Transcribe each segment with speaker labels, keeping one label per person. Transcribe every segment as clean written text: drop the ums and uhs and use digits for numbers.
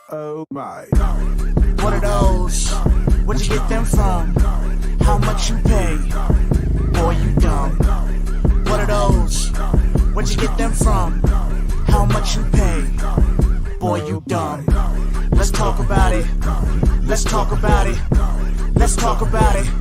Speaker 1: Oh my.
Speaker 2: What are those? Where'd you get them from? How much you pay? Boy, you dumb. What are those? Where'd you get them from? How much you pay? Boy, you dumb. Let's talk about it. Let's talk about it. Let's talk about it.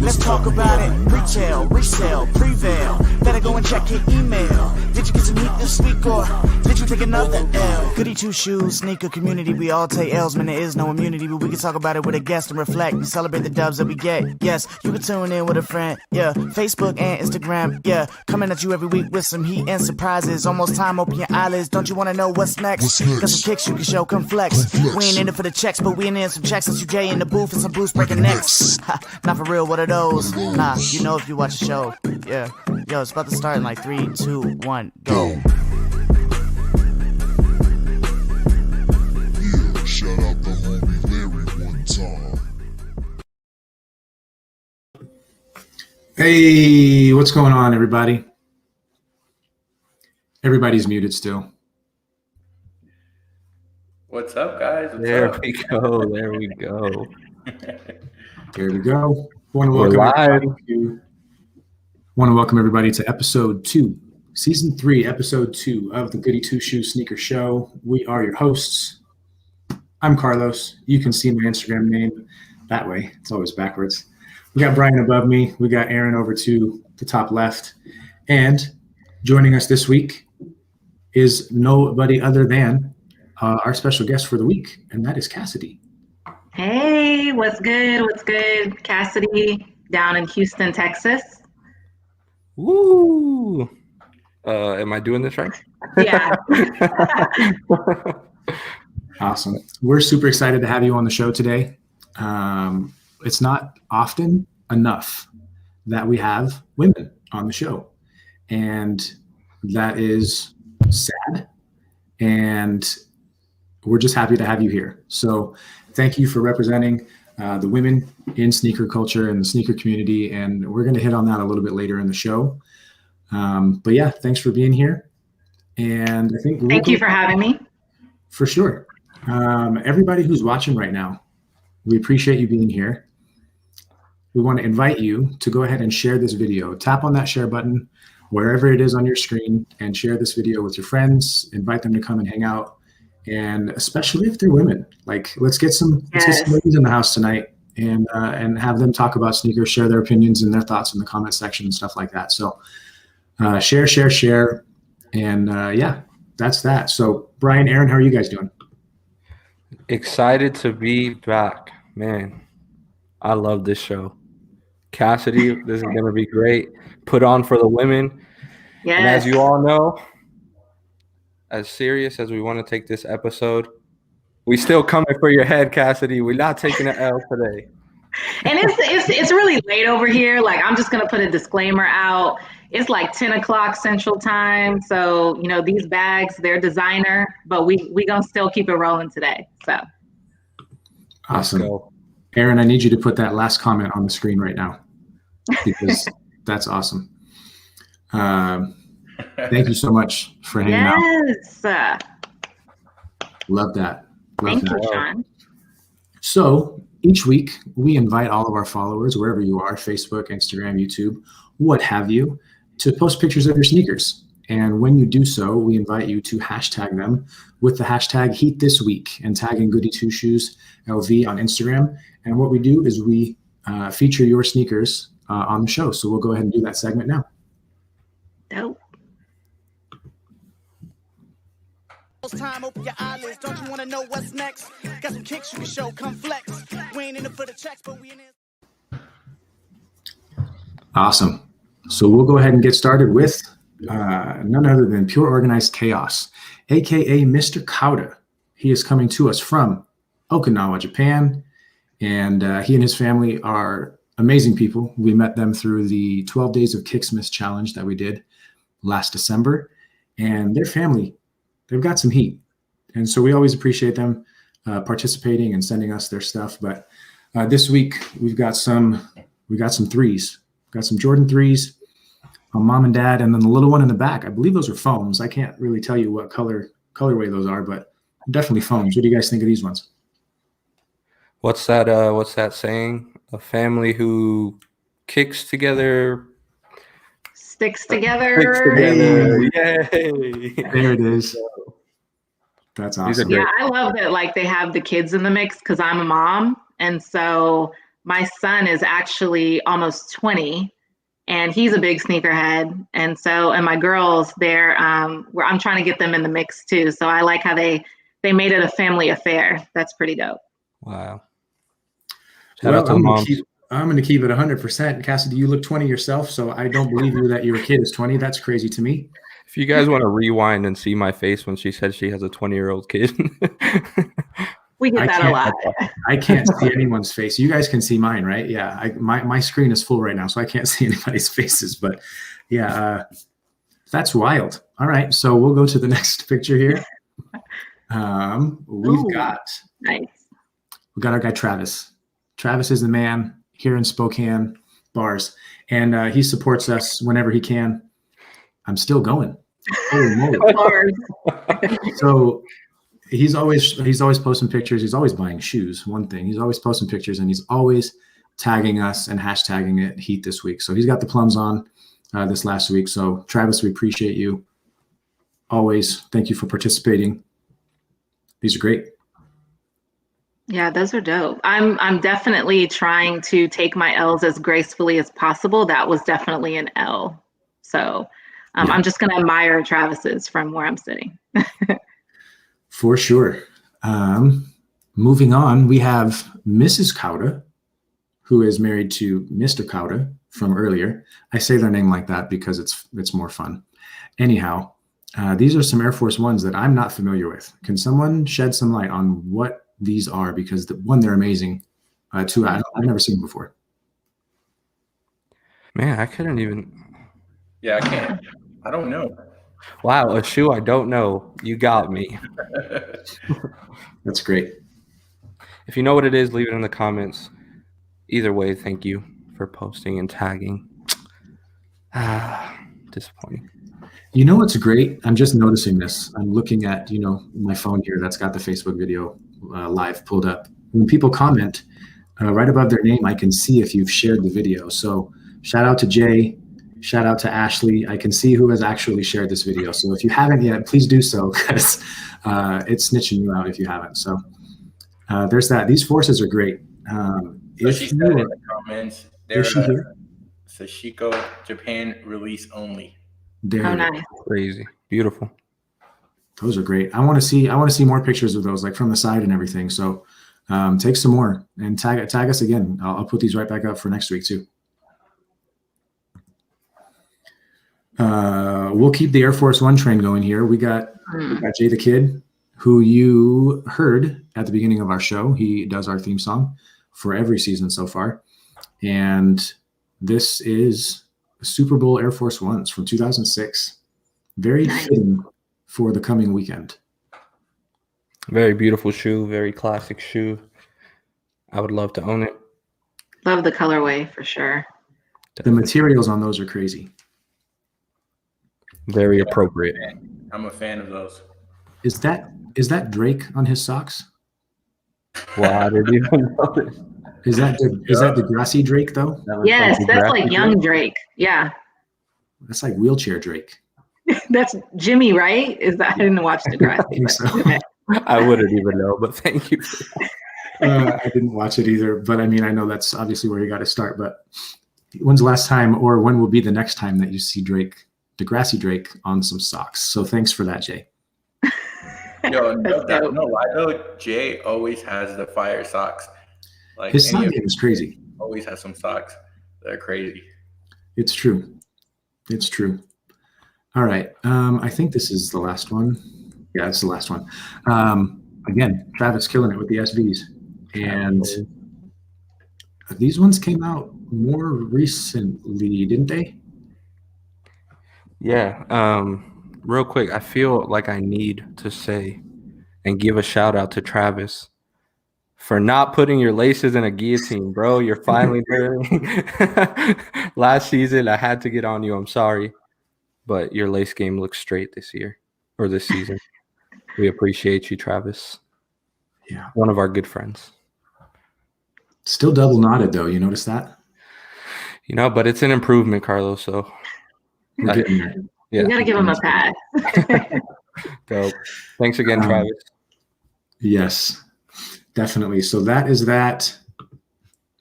Speaker 2: Let's talk about it. Retail, resale, prevail. Better go and check your email. Did you get some heat this week or did you take another L? Goody two shoes, sneaker community. We all take L's, man. There is no immunity, but we can talk about it with a guest and reflect and celebrate the dubs that we get. Yes, you can tune in with a friend. Yeah, Facebook and Instagram. Yeah, coming at you every week with some heat and surprises. Almost time, open your eyelids. Don't you want to know what's next? Got some kicks you can show, come flex. We ain't in it for the checks, but we in some checks. Since you Jay in the booth and some boots breaking necks. Ha, not for real, what are those? Nah, you know if you watch the show. Yeah, yo, it's about to start in like 3, 2, 1, go.
Speaker 3: Yeah, shout out the homie Larry one time.
Speaker 4: Hey, what's going on, everybody? Everybody's muted still.
Speaker 5: What's up, guys? What's
Speaker 6: There
Speaker 5: up?
Speaker 6: we go. There we go.
Speaker 4: There we go. Want to
Speaker 6: We're
Speaker 4: welcome everybody to episode 2, season 3, episode 2 of the Goody Two Shoes Sneaker Show. We are your hosts. I'm Carlos. You can see my Instagram name that way. It's always backwards. We got Brian above me. We got Aaron over to the top left. And joining us this week is nobody other than our special guest for the week, and that is Cassidy.
Speaker 7: Hey, what's good? What's good? Cassidy down in Houston, Texas.
Speaker 6: Woo! Am I doing this right?
Speaker 7: Yeah.
Speaker 4: Awesome. We're super excited to have you on the show today. It's not often enough that we have women on the show, and that is sad. And we're just happy to have you here. So thank you for representing the women in sneaker culture and the sneaker community. And we're going to hit on that a little bit later in the show. But yeah, thanks for being here. And I think
Speaker 7: Thank you for having me.
Speaker 4: For sure. Everybody who's watching right now, we appreciate you being here. We want to invite you to go ahead and share this video. Tap on that share button wherever it is on your screen and share this video with your friends. Invite them to come and hang out. And especially if they're women, like let's get some ladies in the house tonight and have them talk about sneakers, share their opinions and their thoughts in the comment section and stuff like that. So share. And yeah, that's that. So Brian, Aaron, how are you guys doing?
Speaker 6: Excited to be back, man. I love this show. Cassidy, this is going to be great. Put on for the women.
Speaker 7: Yes.
Speaker 6: And as you all know, as serious as we want to take this episode, we still coming for your head, Cassidy. We're not taking an L today.
Speaker 7: And it's really late over here. Like, I'm just going to put a disclaimer out. It's like 10 o'clock Central Time. So, you know, these bags, they're designer, but we going to still keep it rolling today. So.
Speaker 4: Awesome. Aaron, I need you to put that last comment on the screen right now because that's awesome. Thank you so much for hanging out.
Speaker 7: Yes.
Speaker 4: Love that.
Speaker 7: Thank you, Sean.
Speaker 4: So each week we invite all of our followers, wherever you are, Facebook, Instagram, YouTube, what have you, to post pictures of your sneakers. And when you do so, we invite you to hashtag them with the hashtag #HeatThisWeek and tagging Goody Two Shoes LV on Instagram. And what we do is we feature your sneakers on the show. So we'll go ahead and do that segment now.
Speaker 7: Dope.
Speaker 2: Time, open your eyelids. Don't you want to know what's next? Got some kicks you can show, come flex. We ain't in it for the checks, but we in it.
Speaker 4: Awesome. So we'll go ahead and get started with none other than Pure Organized Chaos, aka Mr. Kauda. He is coming to us from Okinawa, Japan, and he and his family are amazing people. We met them through the 12 Days of Kicksmith challenge that we did last December, and their family, they've got some heat. And so we always appreciate them participating and sending us their stuff. But this week we got some threes. Got some Jordan 3s, mom and dad, and then the little one in the back. I believe those are foams. I can't really tell you what colorway those are, but definitely foams. What do you guys think of these ones?
Speaker 6: What's that? What's that saying? A family who kicks together,
Speaker 7: Sticks
Speaker 6: sticks
Speaker 7: together.
Speaker 6: together. Yay!
Speaker 4: There it is. That's
Speaker 6: These are
Speaker 4: awesome.
Speaker 6: great.
Speaker 7: Yeah, I love that like they have the kids in the mix because I'm a mom. And so my son is actually almost 20 and he's a big sneakerhead. And my girls, where I'm trying to get them in the mix too. So I like how they made it a family affair. That's pretty dope.
Speaker 6: Wow. Shout
Speaker 4: Well,
Speaker 6: out to the moms.
Speaker 4: I'm going to keep it 100%. Cassidy, you look 20 yourself, so I don't believe you that your kid is 20. That's crazy to me.
Speaker 6: If you guys want to rewind and see my face when she said she has a 20-year-old kid.
Speaker 7: We get that a lot.
Speaker 4: I can't see anyone's face. You guys can see mine, right? Yeah. My screen is full right now, so I can't see anybody's faces. But yeah, that's wild. All right, so we'll go to the next picture here. We've got our guy Travis. Travis is the man here in Spokane bars, and he supports us whenever he can. I'm still going. Holy moly. So he's always posting pictures. He's always buying shoes. One thing, he's always posting pictures, and he's always tagging us and hashtagging it Heat this week. So he's got the plums on this last week. So Travis, we appreciate you. Always, thank you for participating. These are great.
Speaker 7: Yeah, those are dope. I'm definitely trying to take my L's as gracefully as possible. That was definitely an L. So I'm just going to admire Travis's from where I'm sitting.
Speaker 4: For sure. Moving on, we have Mrs. Kauda, who is married to Mr. Kauda from earlier. I say their name like that because it's more fun. Anyhow, these are some Air Force Ones that I'm not familiar with. Can someone shed some light on what these are? Because one, they're amazing. Two, I've never seen them before.
Speaker 6: Man, I couldn't even.
Speaker 5: Yeah, I can't. I don't know.
Speaker 6: Wow, a shoe I don't know. You got me.
Speaker 4: That's great.
Speaker 6: If you know what it is, leave it in the comments. Either way, thank you for posting and tagging. Disappointing.
Speaker 4: You know what's great? I'm just noticing this. I'm looking at, my phone here that's got the Facebook video live pulled up. When people comment right above their name, I can see if you've shared the video. So shout out to Jay. Shout out to Ashley. I can see who has actually shared this video. So if you haven't yet, please do so because it's snitching you out if you haven't. So there's that. These forces are great.
Speaker 5: So she said in the comments, they're Sashiko Japan release only.
Speaker 7: Nice.
Speaker 6: Crazy. Beautiful.
Speaker 4: Those are great. I want to see more pictures of those, like from the side and everything. So take some more and tag us again. I'll put these right back up for next week too. We'll keep the Air Force One train going here. We got Jay the Kid, who you heard at the beginning of our show. He does our theme song for every season so far. And this is Super Bowl Air Force Ones from 2006. Very fitting for the coming weekend.
Speaker 6: Very beautiful shoe. Very classic shoe. I would love to own it.
Speaker 7: Love the colorway for sure.
Speaker 4: The materials on those are crazy.
Speaker 6: Very appropriate.
Speaker 5: I'm a fan of those.
Speaker 4: Is that Drake on his socks?
Speaker 6: Wow, I didn't even notice.
Speaker 4: Is that Degrassi Drake though?
Speaker 7: Yes, that's like young Drake. Yeah.
Speaker 4: That's like wheelchair Drake.
Speaker 7: That's Jimmy, right? I didn't watch Degrassi.
Speaker 4: I think so.
Speaker 6: I wouldn't even know, but thank you.
Speaker 4: I didn't watch it either, but I mean, I know that's obviously where you got to start. But when's the last time, or when will be the next time that you see Degrassi Drake on some socks? So thanks for that, Jay.
Speaker 5: No lie though, Jay always has the fire socks. Like
Speaker 4: his sock game is crazy.
Speaker 5: Always has some socks that are crazy.
Speaker 4: It's true. It's true. All right. I think this is the last one. Yeah, it's the last one. Again, Travis killing it with the SBs. And these ones came out more recently, didn't they?
Speaker 6: Yeah. Real quick, I feel like I need to say and give a shout out to Travis for not putting your laces in a guillotine, bro. You're finally learning. Last season, I had to get on you. I'm sorry. But your lace game looks straight this year or this season. We appreciate you, Travis.
Speaker 4: Yeah.
Speaker 6: One of our good friends.
Speaker 4: Still double knotted though. You notice that?
Speaker 6: You know, but it's an improvement, Carlos. So
Speaker 4: We're getting there.
Speaker 6: yeah.
Speaker 7: You gotta give him a pass.
Speaker 6: Dope. Thanks again, Travis.
Speaker 4: Yes, definitely. So that is that.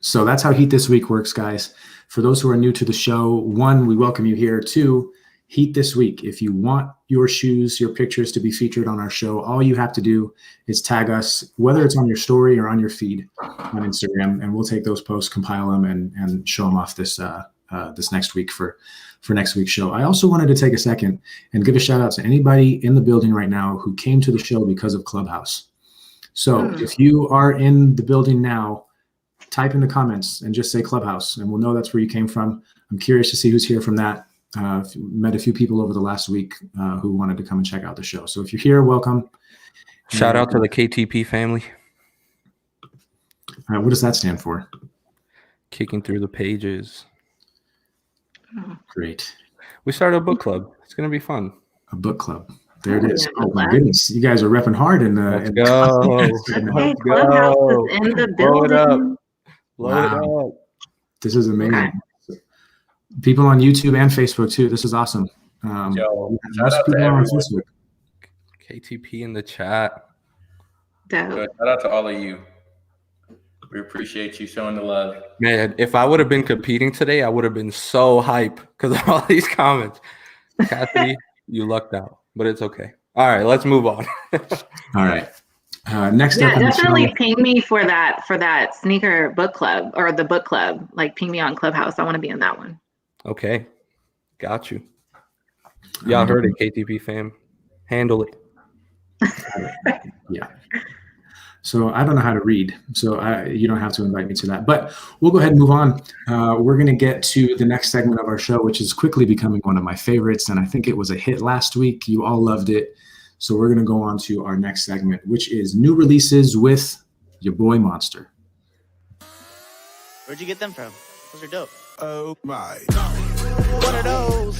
Speaker 4: So that's how Heat This Week works, guys. For those who are new to the show, 1, we welcome you here. 2, Heat This Week. If you want your shoes, your pictures to be featured on our show, all you have to do is tag us, whether it's on your story or on your feed on Instagram, and we'll take those posts, compile them, and show them off this next week for next week's show. I also wanted to take a second and give a shout out to anybody in the building right now who came to the show because of Clubhouse. So if you are in the building now, type in the comments and just say Clubhouse, and we'll know that's where you came from. I'm curious to see who's here from that. Met a few people over the last week who wanted to come and check out the show. So if you're here, welcome.
Speaker 6: Shout out to the KTP family.
Speaker 4: What does that stand for?
Speaker 6: Kicking through the pages.
Speaker 4: Great.
Speaker 6: We started a book club. It's going to be fun.
Speaker 4: A book club. There it is. Oh my goodness. You guys are repping hard in the
Speaker 6: Let's go.
Speaker 7: Okay, Clubhouse is in the
Speaker 6: Blow it
Speaker 7: building.
Speaker 6: up. Blow it up.
Speaker 4: This is amazing. People on YouTube and Facebook too. This is awesome.
Speaker 5: Yo,
Speaker 4: most
Speaker 5: shout out to
Speaker 4: people are on
Speaker 5: everyone.
Speaker 4: Facebook.
Speaker 6: KTP in the chat.
Speaker 7: Dope.
Speaker 5: Good. Shout out to all of you. We appreciate you showing the love.
Speaker 6: Man, if I would have been competing today, I would have been so hype because of all these comments. Cassidy, you lucked out, but it's okay. All right, let's move on.
Speaker 4: All right. Next
Speaker 7: Yeah,
Speaker 4: up on the
Speaker 7: definitely
Speaker 4: show,
Speaker 7: ping me for that sneaker book club or the book club. Like ping me on Clubhouse. I want to be in that one.
Speaker 6: Okay, got you. Y'all heard it, KTP fam. Handle it.
Speaker 4: yeah. So I don't know how to read, so you don't have to invite me to that. But we'll go ahead and move on. We're going to get to the next segment of our show, which is quickly becoming one of my favorites, and I think it was a hit last week. You all loved it. So we're going to go on to our next segment, which is new releases with your boy Monster.
Speaker 2: Where'd you get them from? Those are dope.
Speaker 3: Oh my.
Speaker 2: What are those?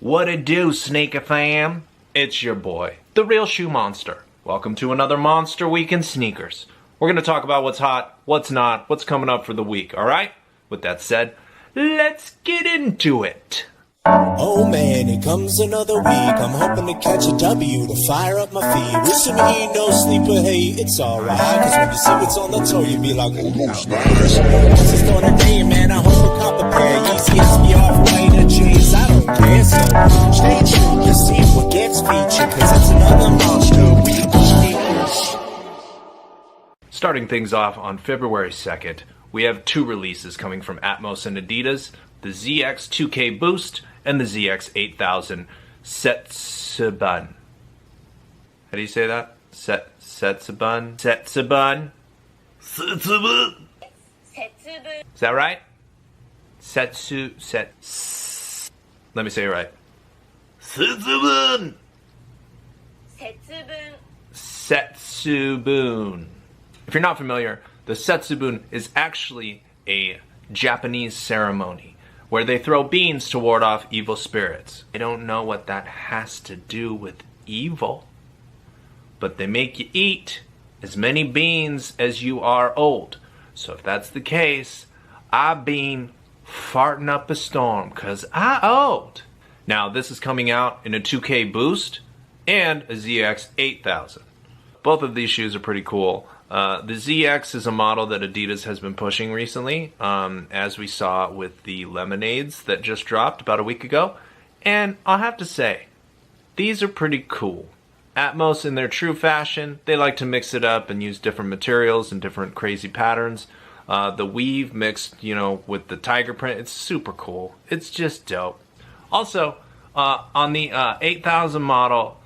Speaker 1: What it do, sneaker fam? It's your boy, the real shoe monster. Welcome to another Monster Week in Sneakers. We're going to talk about what's hot, what's not, what's coming up for the week, alright? With that said, let's get into it.
Speaker 8: Oh man, here comes another week. I'm hoping to catch a W to fire up my feet. Wishing me ain't no sleeper, hey, it's alright. Cause when you see what's on the toe, you be like, oh, that's nice. This is on a day, man, I hope to cop a pair. Yeezy SB white or J's, I don't care. So stay tuned to see what gets featured. Cause it's another Monster Week of Sneakers.
Speaker 1: Starting things off on February 2nd, we have 2 releases coming from Atmos and Adidas, the ZX 2K Boost and the ZX 8000 Setsubun. How do you say that? Setsubun? Setsubun? Setsubun? Is that right? Let me say it right. Setsubun! Setsubun. If you're not familiar, the Setsubun is actually a Japanese ceremony where they throw beans to ward off evil spirits. I don't know what that has to do with evil, but they make you eat as many beans as you are old. So if that's the case, I been farting up a storm because I old. Now this is coming out in a 2K Boost and a ZX 8000. Both of these shoes are pretty cool. The ZX is a model that Adidas has been pushing recently, as we saw with the Lemonades that just dropped about a week ago. And I'll have to say, these are pretty cool. Atmos, in their true fashion, they like to mix it up and use different materials and different crazy patterns. The weave mixed, with the tiger print, it's super cool. It's just dope. Also, on the 8000 model,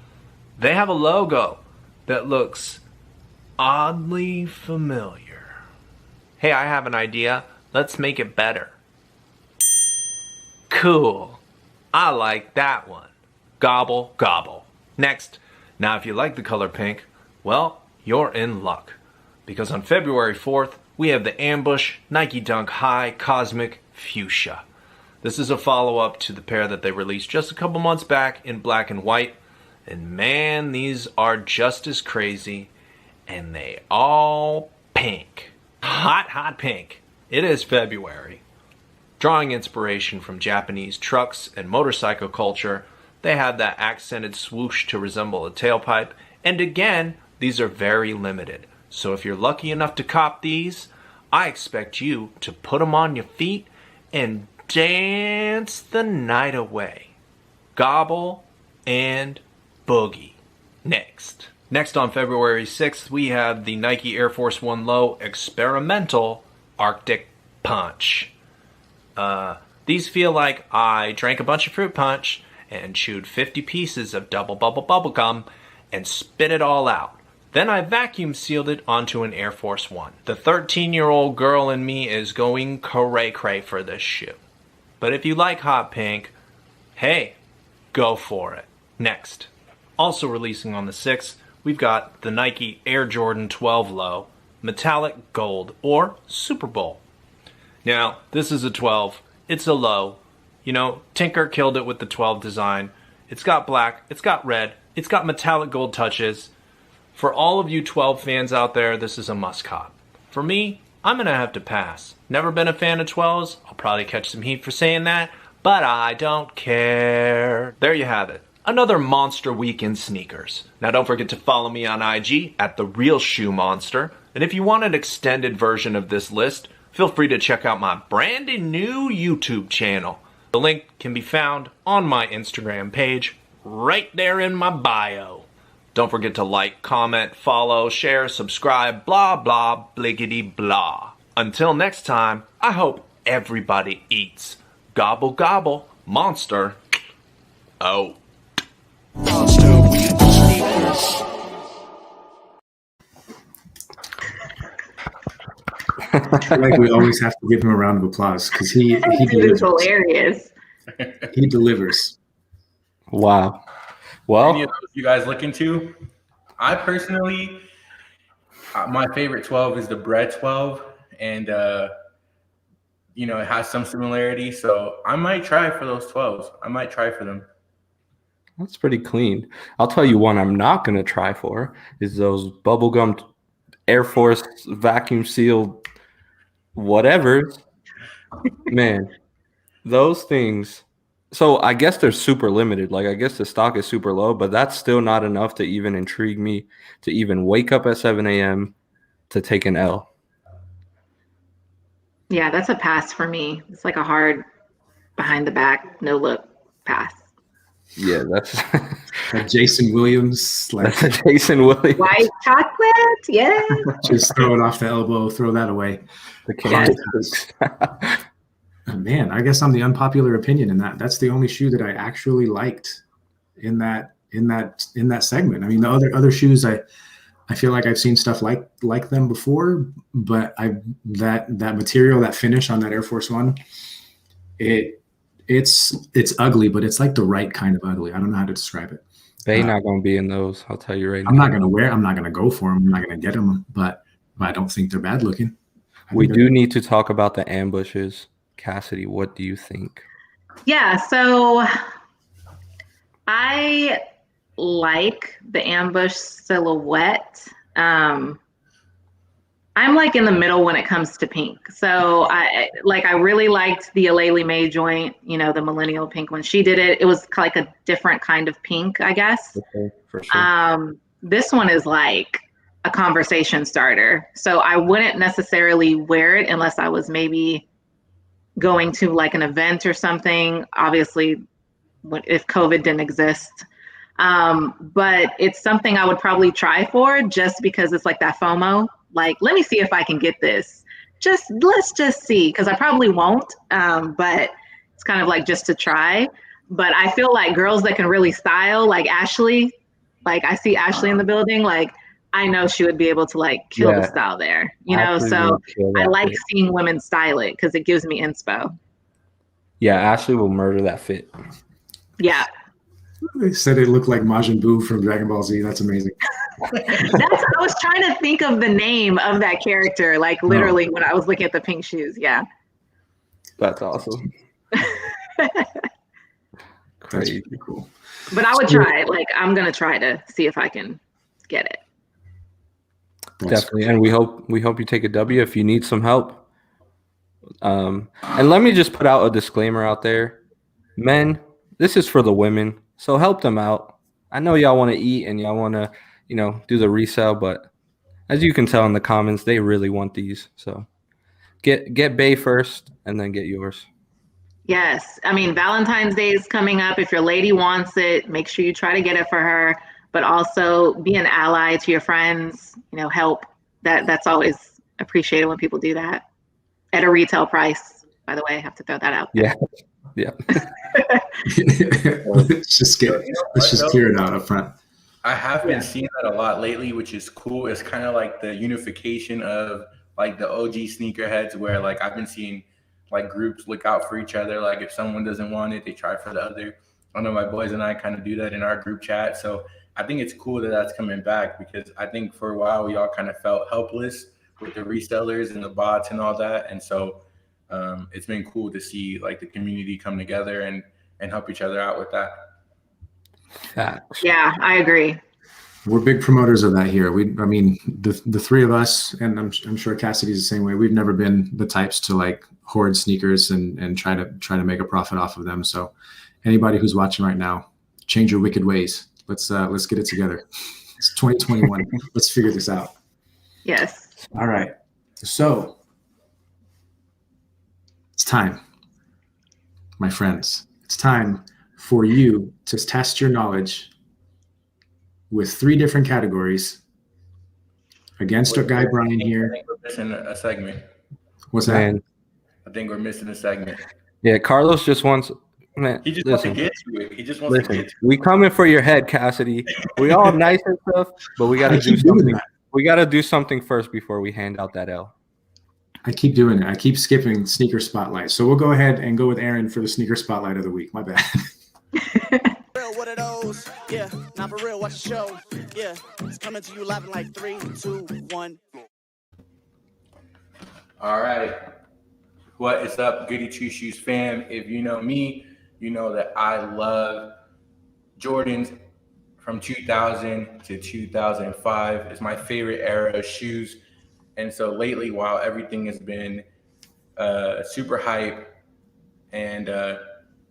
Speaker 1: they have a logo that looks oddly familiar. Hey, I have an idea. Let's make it better. Cool. I like that one. Gobble, gobble. Next. Now, if you like the color pink, well, you're in luck. Because on February 4th, we have the Ambush Nike Dunk High Cosmic Fuchsia. This is a follow-up to the pair that they released just a couple months back in black and white. And man, these are just as crazy, and they all pink. Hot, hot pink. It is February. Drawing inspiration from Japanese trucks and motorcycle culture, they have that accented swoosh to resemble a tailpipe, and again, these are very limited. So if you're lucky enough to cop these, I expect you to put them on your feet and dance the night away. Gobble and boogie. Next on February 6th, we have the Nike Air Force 1 Low Experimental Arctic Punch. These feel like I drank a bunch of fruit punch and chewed 50 pieces of double bubble gum and spit it all out. Then I vacuum sealed it onto an Air Force 1. The 13-year-old girl in me is going cray-cray for this shoe. But if you like hot pink, hey, go for it. Next, also releasing on the 6th, we've got the Nike Air Jordan 12 Low Metallic Gold or Super Bowl. Now, this is a 12. It's a low. You know, Tinker killed it with the 12 design. It's got black, it's got red, it's got metallic gold touches. For all of you 12 fans out there, this is a must cop. For me, I'm going to have to pass. Never been a fan of 12s. I'll probably catch some heat for saying that, but I don't care. There you have it. Another monster week in sneakers. Now don't forget to follow me on IG at The Real Shoe Monster. And if you want an extended version of this list, feel free to check out my brand new YouTube channel. The link can be found on my Instagram page, right there in my bio. Don't forget to like, comment, follow, share, subscribe, blah, blah, bliggity, blah. Until next time, I hope everybody eats. Gobble, gobble, monster. Oh.
Speaker 2: Monster week in sneakers.
Speaker 4: I feel like we always have to give him a round of applause because he
Speaker 7: Dude,
Speaker 4: delivers.
Speaker 7: it's hilarious.
Speaker 4: He delivers.
Speaker 6: Wow. Well,
Speaker 5: Any of those you guys look into? I personally, my favorite 12 is the Bread 12, and you know, it has some similarity. So I might try for those 12s. I might try for them.
Speaker 6: that's pretty clean. I'll tell you one I'm not going to try for is those bubblegum Air Force vacuum sealed whatevers. Man, those things. So I guess they're super limited. Like I guess the stock is super low, but that's still not enough to even intrigue me to even wake up at 7 a.m. to take an L.
Speaker 7: Yeah, that's a pass for me. It's like a hard behind the back, no look pass.
Speaker 6: Yeah, that's
Speaker 4: Like Jason Williams, like
Speaker 6: that's a Jason Williams.
Speaker 7: White chocolate, yeah.
Speaker 4: just throw it off the elbow, throw that away.
Speaker 6: The
Speaker 7: Yes.
Speaker 4: Man, I guess I'm the unpopular opinion in that. That's the only shoe that I actually liked in that segment. I mean, the other shoes I feel like I've seen stuff like them before, but that material, that finish on that Air Force One, it's ugly, but it's like the right kind of ugly. I don't know how to describe it.
Speaker 6: They not gonna be in those. I'll tell you right now.
Speaker 4: I'm not gonna go for them. I'm not gonna get them, but I don't think they're bad looking.
Speaker 6: We do need to talk about the ambushes. Cassidy, what do you think?
Speaker 7: Yeah, so I like the ambush silhouette. I'm like in the middle when it comes to pink. So I really liked the Alayli May joint, you know, the millennial pink when she did it. It was like a different kind of pink, I guess.
Speaker 6: Okay, for sure.
Speaker 7: This one is like a conversation starter. So I wouldn't necessarily wear it unless I was maybe going to like an event or something, obviously if COVID didn't exist. But it's something I would probably try for just because it's like that FOMO. Like, let me see if I can get this. Let's just see, because I probably won't. But it's kind of like just to try. But I feel like girls that can really style, like Ashley, like I see Ashley in the building, like I know she would be able to like kill the style there, you know? So I like seeing women style it because it gives me inspo.
Speaker 6: Yeah, Ashley will murder that fit.
Speaker 7: Yeah.
Speaker 4: They said it looked like Majin Buu from Dragon Ball Z. That's amazing.
Speaker 7: I was trying to think of the name of that character, like literally when I was looking at the pink shoes. Yeah.
Speaker 6: That's awesome.
Speaker 4: That's pretty cool.
Speaker 7: But I would try it. Like, I'm gonna try to see if I can get it.
Speaker 6: Definitely, and we hope you take a W. If you need some help, and let me just put out a disclaimer out there, men. This is for the women, so help them out. I know y'all want to eat and y'all want to, do the resale, but as you can tell in the comments, they really want these. So get Bay first, and then get yours.
Speaker 7: Yes. I mean, Valentine's Day is coming up. If your lady wants it, make sure you try to get it for her, but also be an ally to your friends, help. That's always appreciated when people do that at a retail price. By the way, I have to throw that out there.
Speaker 6: Yeah.
Speaker 4: let's just clear it out up front.
Speaker 5: I have been seeing that a lot lately, which is cool. It's kind of like the unification of like the OG sneakerheads, where like I've been seeing like groups look out for each other. Like if someone doesn't want it, they try for the other. I know my boys and I kind of do that in our group chat. So I think it's cool that that's coming back, because I think for a while we all kind of felt helpless with the resellers and the bots and all that. And so it's been cool to see like the community come together and help each other out with that.
Speaker 7: Yeah, I agree.
Speaker 4: We're big promoters of that here. The three of us, and I'm sure Cassidy's the same way. We've never been the types to like hoard sneakers and try to make a profit off of them. So anybody who's watching right now, change your wicked ways. Let's get it together. It's 2021. Let's figure this out.
Speaker 7: Yes.
Speaker 4: All right. So it's time, my friends. It's time for you to test your knowledge with 3 different categories against our guy Brian here.
Speaker 5: I think we're missing a segment.
Speaker 4: What's that?
Speaker 5: I think we're missing a segment.
Speaker 6: Yeah, Carlos just wants. Man,
Speaker 5: He just wants to get to it. He just wants to get to it.
Speaker 6: We coming for your head, Cassidy. We all nice and stuff, but we got to do something. We got to do something first before we hand out that L.
Speaker 4: I keep doing it. I keep skipping sneaker spotlight. So we'll go ahead and go with Aaron for the sneaker spotlight of the week. My bad.
Speaker 2: What are those? Yeah, not for real, watch the show. Yeah, it's coming to you live in like 3, 2, 1.
Speaker 5: All right. What is up, Goody Two Shoes fam? If you know me, you know that I love Jordans from 2000 to 2005. It's my favorite era of shoes. And so lately, while everything has been super hype and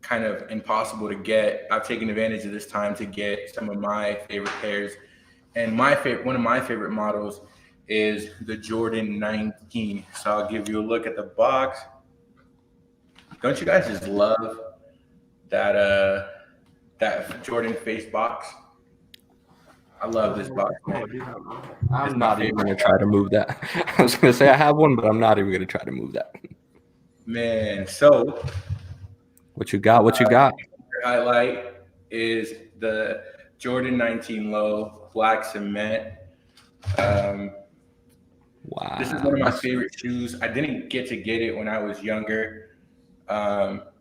Speaker 5: kind of impossible to get, I've taken advantage of this time to get some of my favorite pairs. And one of my favorite models is the Jordan 19. So I'll give you a look at the box. Don't you guys just love that Jordan face box? I love this box.
Speaker 6: I'm not even going to try to move that. I was going to say I have one, but I'm not even going to try to move that.
Speaker 5: Man, so
Speaker 6: what you got?
Speaker 5: Highlight is the Jordan 19 Low Black Cement.
Speaker 6: Wow.
Speaker 5: This is one of my favorite shoes. I didn't get to get it when I was younger, but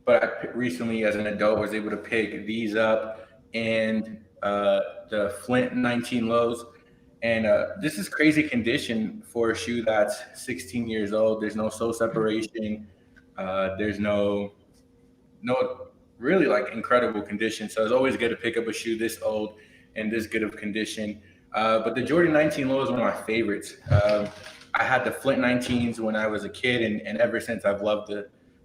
Speaker 5: I recently, as an adult, was able to pick these up and the Flint 19 Lows. And this is crazy condition for a shoe that's 16 years old. There's no sole separation. There's no really like incredible condition. So it's always good to pick up a shoe this old and this good of condition. But the Jordan 19 Low is one of my favorites. I had the Flint 19s when I was a kid, and ever since I've loved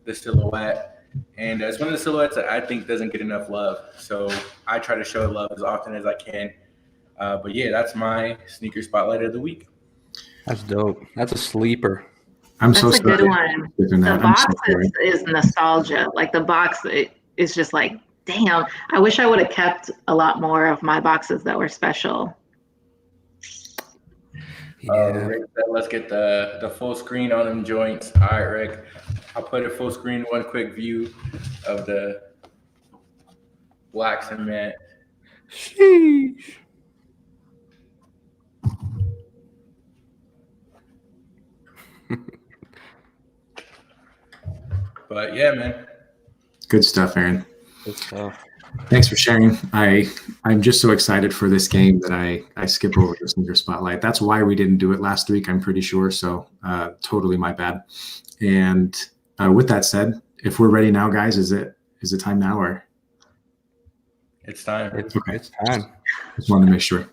Speaker 5: the silhouette. And it's one of the silhouettes that I think doesn't get enough love. So I try to show love as often as I can. But yeah, that's my sneaker spotlight of the week.
Speaker 6: That's dope. That's a sleeper.
Speaker 7: That's a good one. The box is nostalgia. Like the box is just like, damn, I wish I would have kept a lot more of my boxes that were special.
Speaker 6: Yeah.
Speaker 5: Rick said, let's get the full screen on them joints. All right, Rick. I'll put a full screen, one quick view of the Black Cement.
Speaker 6: Sheesh.
Speaker 5: But yeah, man.
Speaker 4: Good stuff, Aaron.
Speaker 6: Good stuff.
Speaker 4: Thanks for sharing. I'm just so excited for this game that I skip over the sneaker spotlight. That's why we didn't do it last week, I'm pretty sure. So totally my bad. And with that said, if we're ready now, guys, is it time now or?
Speaker 5: It's time.
Speaker 6: It's time.
Speaker 4: Just wanted to make sure.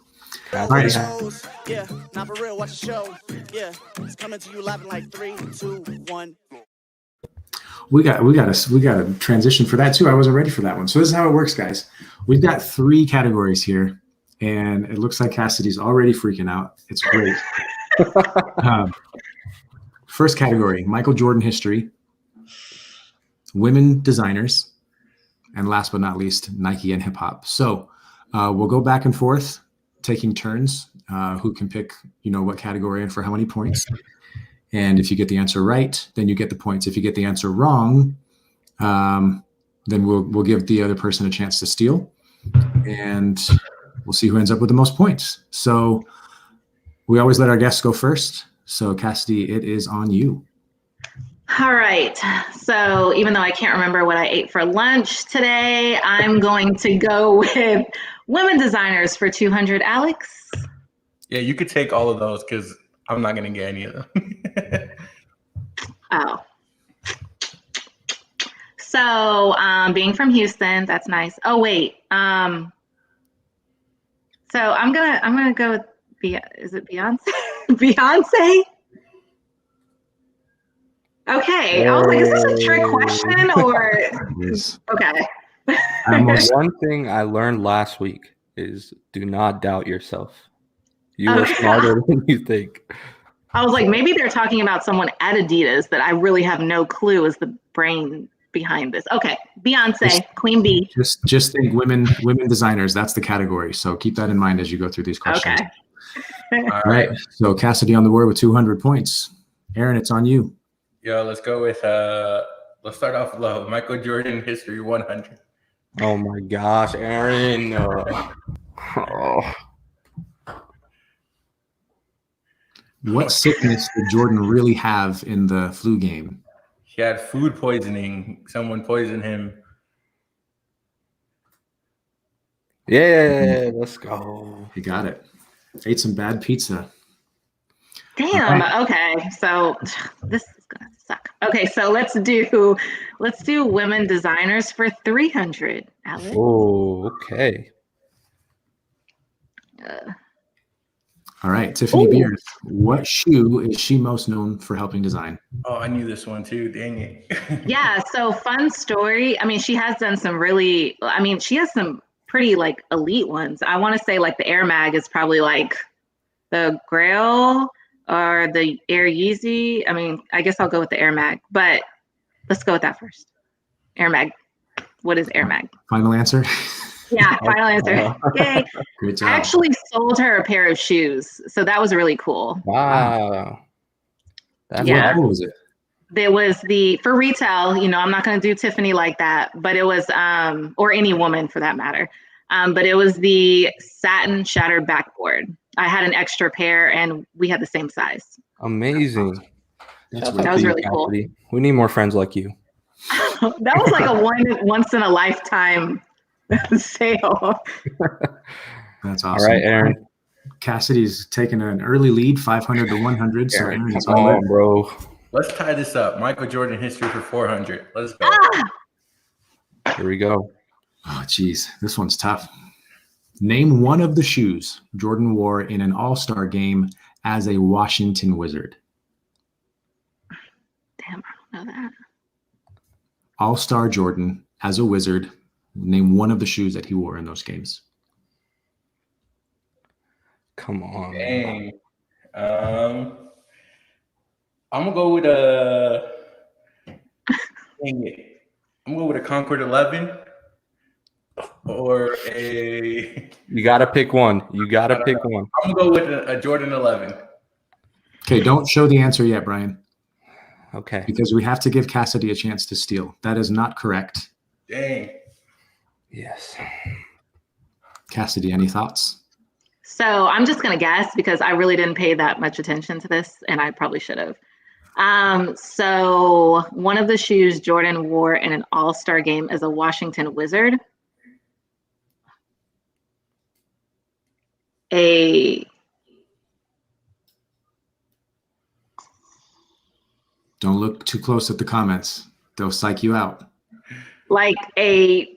Speaker 4: All right.
Speaker 2: Yeah, not for real, watch the show. Yeah, it's coming to you live in like 3, 2, 1.
Speaker 4: We got a transition for that too. I wasn't ready for that one. So this is how it works, guys. We've got 3 categories here, and it looks like Cassidy's already freaking out. It's great. First category: Michael Jordan history, women designers, and last but not least, Nike and hip hop. So we'll go back and forth, taking turns. Who can pick, what category and for how many points? And if you get the answer right, then you get the points. If you get the answer wrong, then we'll give the other person a chance to steal, and we'll see who ends up with the most points. So we always let our guests go first. So Cassidy, it is on you.
Speaker 7: All right. So even though I can't remember what I ate for lunch today, I'm going to go with women designers for 200. Alex?
Speaker 5: Yeah, you could take all of those because I'm not going to get any of them.
Speaker 7: Oh. So being from Houston, that's nice. Oh, wait. So I'm gonna go with is it Beyonce? Beyonce? Okay. I was like, is this a trick question or okay.
Speaker 6: One thing I learned last week is do not doubt yourself. You are smarter than you think.
Speaker 7: I was like, maybe they're talking about someone at Adidas that I really have no clue is the brain behind this. Okay, Beyonce, Queen Bee.
Speaker 4: Just think women designers. That's the category. So keep that in mind as you go through these questions.
Speaker 7: Okay.
Speaker 4: All right. So Cassidy on the board with 200 points. Aaron, it's on you.
Speaker 5: Yo, let's go with let's start off low. Michael Jordan history 100.
Speaker 6: Oh my gosh, Aaron.
Speaker 4: What sickness did Jordan really have in the flu game?
Speaker 5: He had food poisoning. Someone poisoned him.
Speaker 6: Yeah, let's go.
Speaker 4: He got it. Ate some bad pizza.
Speaker 7: Damn. Okay. So this is gonna suck. Okay, so let's do women designers for 300. Alex.
Speaker 6: Oh, okay.
Speaker 4: All right, Tiffany Beers. What shoe is she most known for helping design?
Speaker 5: Oh, I knew this one too. Dang it.
Speaker 7: Yeah. So fun story. I mean, she has done some really. I mean, she has some pretty like elite ones. I want to say like the Air Mag is probably like the Grail or the Air Yeezy. I mean, I guess I'll go with the Air Mag, but let's go with that first. Air Mag. What is Air Mag?
Speaker 4: Final answer?
Speaker 7: Yeah, final answer. Yay.
Speaker 4: Good job.
Speaker 7: I actually sold her a pair of shoes, so that was really cool.
Speaker 6: Wow.
Speaker 7: Yeah.
Speaker 4: What was it?
Speaker 7: There was for retail, I'm not going to do Tiffany like that, but it was, or any woman for that matter. But it was the satin shattered backboard. I had an extra pair and we had the same size.
Speaker 6: Amazing.
Speaker 7: That was really cool.
Speaker 6: We need more friends like you.
Speaker 7: That was like a once in a lifetime sale.
Speaker 4: That's awesome.
Speaker 6: All right, Aaron.
Speaker 4: Cassidy's taking an early lead, 500 to 100. So
Speaker 6: Aaron,
Speaker 4: Aaron's
Speaker 6: come on, bro.
Speaker 5: Let's tie this up. Michael Jordan history for 400. Let's go.
Speaker 6: Here we go.
Speaker 4: Oh, geez. This one's tough. Name one of the shoes Jordan wore in an all-star game as a Washington Wizard.
Speaker 7: Damn, I don't know that.
Speaker 4: All-star Jordan as a Wizard. Name one of the shoes that he wore in those games.
Speaker 6: Come on.
Speaker 5: Dang. I'm gonna go with a. Dang it. I'm gonna go with a Concord 11 or a.
Speaker 6: You gotta pick one. You gotta pick one.
Speaker 5: I'm gonna go with a Jordan 11.
Speaker 4: Okay, don't show the answer yet, Brian.
Speaker 6: Okay.
Speaker 4: Because we have to give Cassidy a chance to steal. That is not correct.
Speaker 5: Dang.
Speaker 6: Yes.
Speaker 4: Cassidy, any thoughts?
Speaker 7: So I'm just going to guess because I really didn't pay that much attention to this and I probably should have. So one of the shoes Jordan wore in an all-star game as a Washington Wizard.
Speaker 4: Don't look too close at the comments. They'll psych you out.
Speaker 7: Like a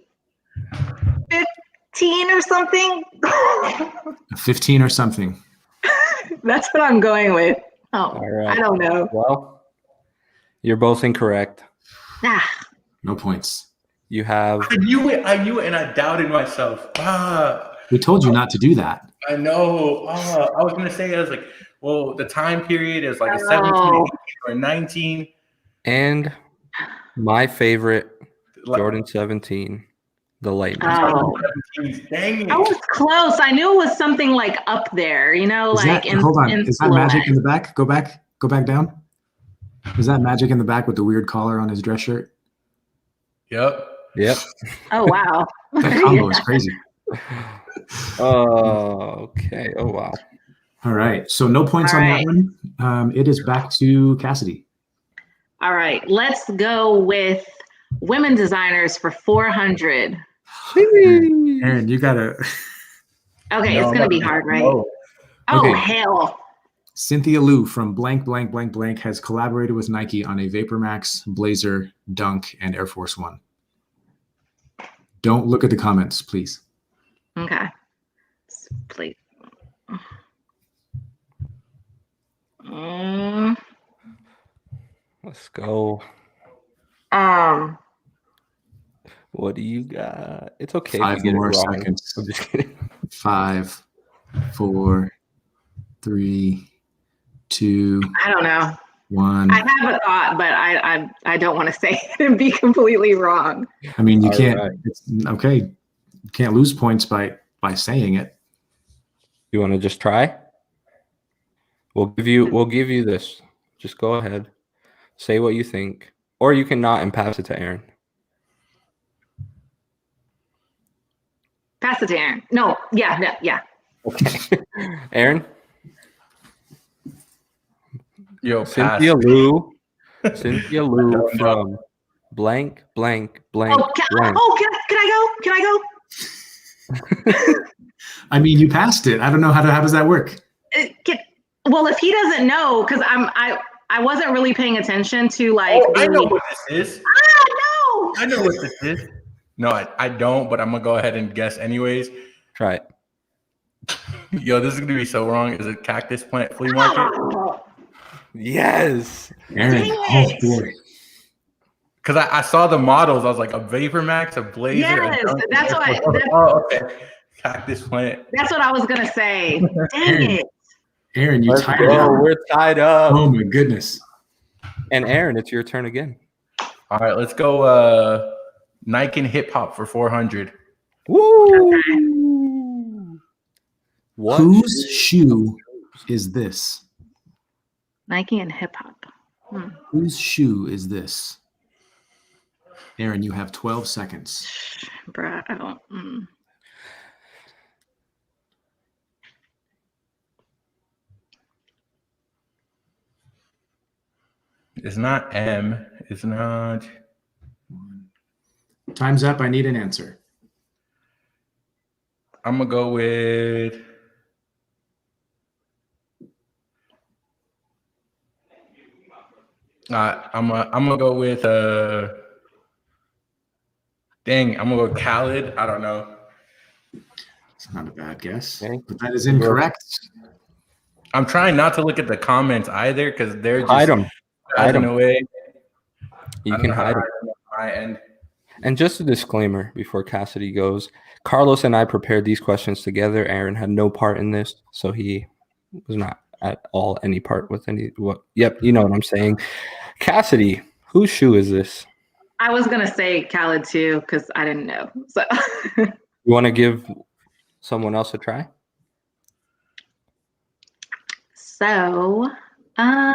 Speaker 7: or something.
Speaker 4: A 15 or something.
Speaker 7: That's what I'm going with. Oh,
Speaker 6: All right.
Speaker 7: I don't know.
Speaker 6: Well, you're both incorrect.
Speaker 7: Ah,
Speaker 4: No points.
Speaker 6: You have
Speaker 5: I knew it, and I doubted myself.
Speaker 4: We told you not to do that.
Speaker 5: I know. I was gonna say, I was like, well, the time period is like a 17
Speaker 7: Oh.
Speaker 5: or 19.
Speaker 6: and my favorite
Speaker 5: Like,
Speaker 6: Jordan 17, the Lightning.
Speaker 7: oh.
Speaker 5: 17. Dang it.
Speaker 7: I was close. I knew it was something like up there, you know,
Speaker 4: Is
Speaker 7: like
Speaker 4: that, hold on. Is that
Speaker 7: silhouette.
Speaker 4: Magic in the back? Go back down. Is that Magic in the back with the weird collar on his dress shirt?
Speaker 5: Yep.
Speaker 6: Yep.
Speaker 7: Oh wow.
Speaker 4: That combo is crazy.
Speaker 6: Okay. Oh wow.
Speaker 4: All right. So no points
Speaker 7: All
Speaker 4: on
Speaker 7: right.
Speaker 4: that one. It is back to Cassidy.
Speaker 7: All right, let's go with women designers for 400.
Speaker 4: Aaron, you gotta.
Speaker 7: Okay,
Speaker 5: No,
Speaker 7: it's gonna be hard, right?
Speaker 5: no.
Speaker 7: Oh
Speaker 4: Okay.
Speaker 7: hell.
Speaker 4: Cynthia Liu from blank, blank, blank, blank has collaborated with Nike on a Vapor Max, Blazer, Dunk, and Air Force One. Don't look at the comments, please.
Speaker 7: Okay. Please.
Speaker 6: Let's go. What do you got? It's okay if
Speaker 4: 5
Speaker 6: you get it
Speaker 4: more
Speaker 6: wrong.
Speaker 4: seconds.
Speaker 6: I'm just kidding.
Speaker 4: 5, 4, 3, 2,
Speaker 7: I don't know.
Speaker 4: 1.
Speaker 7: I have a thought, but I don't want to say it and be completely wrong.
Speaker 4: I mean, you
Speaker 6: All
Speaker 4: can't.
Speaker 6: right.
Speaker 4: It's, okay, you can't lose points by saying it.
Speaker 6: You want to just try? We'll give you this. Just go ahead. Say what you think. Or you can not and pass it to Aaron.
Speaker 7: Pass it to Aaron. No, yeah.
Speaker 6: Okay. Aaron?
Speaker 5: Yo, pass.
Speaker 6: Cynthia Liu from blank, blank, blank,
Speaker 7: Oh,
Speaker 6: blank.
Speaker 7: can I go?
Speaker 4: I mean, you passed it. I don't know how does that work?
Speaker 7: Well, if he doesn't know, because I wasn't really paying attention to like.
Speaker 5: Oh, I know what this is.
Speaker 7: No.
Speaker 5: I know what this is. No, I don't, but I'm gonna go ahead and guess anyways.
Speaker 6: Try it.
Speaker 5: Yo, this is gonna be so wrong. Is it cactus plant flea market?
Speaker 7: Oh,
Speaker 6: Yes.
Speaker 4: Aaron,
Speaker 7: Dang
Speaker 4: oh
Speaker 7: it.
Speaker 4: boy.
Speaker 5: Because I saw the models. I was like, a Vapor Max, a Blazer.
Speaker 7: Yes, that's what
Speaker 5: Oh, okay. Cactus plant.
Speaker 7: that's what I was gonna say. Dang it.
Speaker 4: Aaron, you
Speaker 6: Let's
Speaker 4: tied it
Speaker 6: go.
Speaker 4: up.
Speaker 6: We're tied up.
Speaker 4: Oh my goodness.
Speaker 6: And Aaron, it's your turn again.
Speaker 5: All right, let's go Nike and hip hop for 400.
Speaker 6: Woo! What?
Speaker 4: Whose shoe is this?
Speaker 7: Nike and hip hop.
Speaker 4: Whose shoe is this? Aaron, you have 12 seconds.
Speaker 7: Bruh, I don't.
Speaker 5: It's not M. It's not.
Speaker 4: Time's up. I need an answer.
Speaker 5: I'm gonna go with. I'm gonna go with Dang, I'm gonna go with Khaled. I don't know.
Speaker 4: It's not a bad guess,
Speaker 6: Okay.
Speaker 4: but that is incorrect.
Speaker 5: I'm trying not to look at the comments either because they're just
Speaker 6: Hide them. Hide
Speaker 5: hiding
Speaker 6: 'em.
Speaker 5: away.
Speaker 6: You can hide them.
Speaker 5: on my end.
Speaker 6: And just a disclaimer before Cassidy goes, Carlos and I prepared these questions together. Aaron had no part in this, so he was not at all any part with any what. Yep, you know what I'm saying. Cassidy, whose shoe is this?
Speaker 7: I was gonna say Khaled too because I didn't know. So
Speaker 6: You want to give someone else a try?
Speaker 7: so I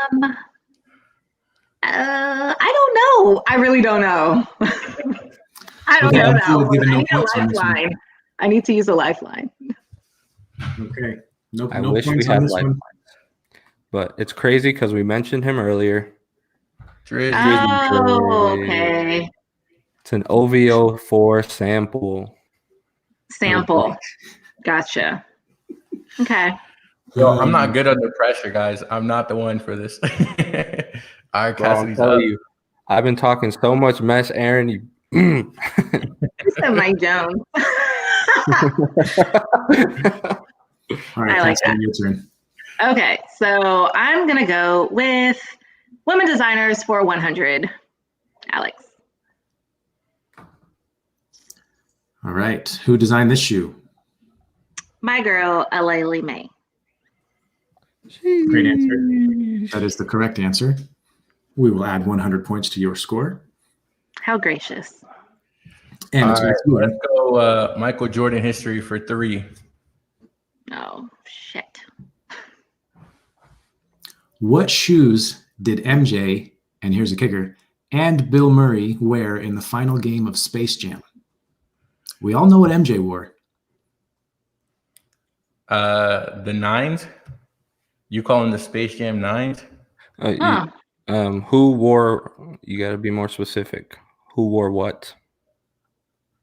Speaker 7: don't know. I really don't know. I don't
Speaker 4: Okay,
Speaker 7: know
Speaker 4: I'm
Speaker 7: that
Speaker 4: cool with
Speaker 7: one.
Speaker 4: giving
Speaker 7: I
Speaker 4: no
Speaker 7: need a
Speaker 4: points on this one.
Speaker 7: lifeline. I need to use a lifeline.
Speaker 4: Okay. No,
Speaker 6: I
Speaker 4: no
Speaker 6: wish we
Speaker 4: points
Speaker 6: had
Speaker 4: on this
Speaker 6: lifelines.
Speaker 4: one.
Speaker 6: But it's crazy because we mentioned him earlier.
Speaker 5: Drizzy.
Speaker 7: Oh, okay.
Speaker 6: It's an OVO 4 sample.
Speaker 7: Sample. Gotcha. Okay.
Speaker 5: Yo, I'm not good under pressure, guys. I'm not the one for this. All right,
Speaker 6: Bro, I'll
Speaker 5: Cassidy's
Speaker 6: tell
Speaker 5: up.
Speaker 6: you, I've been talking so much mess, Aaron. You
Speaker 7: You said Mike Jones.
Speaker 4: All right,
Speaker 7: I like
Speaker 4: Cassidy, your turn.
Speaker 7: Okay, so I'm gonna go with women designers for 100. Alex.
Speaker 4: All right, who designed this shoe?
Speaker 7: My girl, Alayli May.
Speaker 4: Great answer. That is the correct answer. We will add 100 points to your score.
Speaker 7: How gracious.
Speaker 4: And
Speaker 5: All
Speaker 4: it's
Speaker 5: right,
Speaker 4: back to
Speaker 5: let's
Speaker 4: you.
Speaker 5: go Michael Jordan history for 3.
Speaker 7: Oh, shit.
Speaker 4: What shoes did MJ, and here's a kicker, and Bill Murray wear in the final game of Space Jam? We all know what MJ wore.
Speaker 5: The 9s. You call them the Space Jam 9s?
Speaker 7: Huh.
Speaker 6: Who wore? You got to be more specific. Who wore what?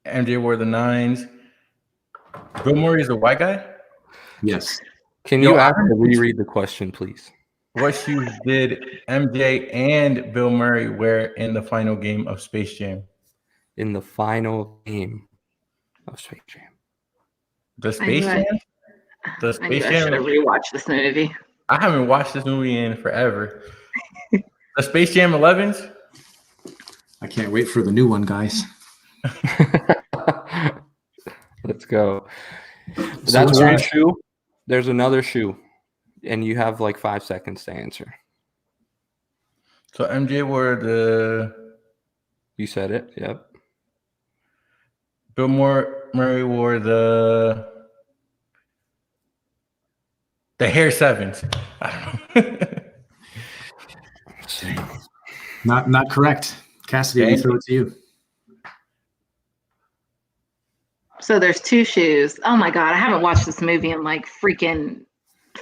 Speaker 5: MJ wore the 9s. Bill Murray's the white guy?
Speaker 4: Yes.
Speaker 6: Can
Speaker 5: Yo,
Speaker 6: you
Speaker 5: I
Speaker 6: ask
Speaker 5: heard-
Speaker 6: to reread the question, please?
Speaker 5: What shoes did MJ and Bill Murray wear in the final game of Space Jam?
Speaker 6: In the final game of Space Jam.
Speaker 5: The Space Jam? The
Speaker 7: I knew
Speaker 5: Space
Speaker 7: I should have
Speaker 5: Jam?
Speaker 7: rewatched this movie.
Speaker 5: I haven't watched this movie in forever. The Space Jam 11s?
Speaker 4: I can't wait for the new one, guys.
Speaker 6: Let's go.
Speaker 4: So
Speaker 6: That's
Speaker 4: what's
Speaker 6: one
Speaker 4: your-
Speaker 6: shoe. There's another shoe, and you have like 5 seconds to answer.
Speaker 5: So MJ wore the.
Speaker 6: You said it. Yep.
Speaker 5: Bill Murray wore the Hair 7s. I don't know.
Speaker 4: Not correct. Cassidy, we
Speaker 5: Okay.
Speaker 4: throw it to you.
Speaker 7: So there's 2 shoes. Oh my God, I haven't watched this movie in like freaking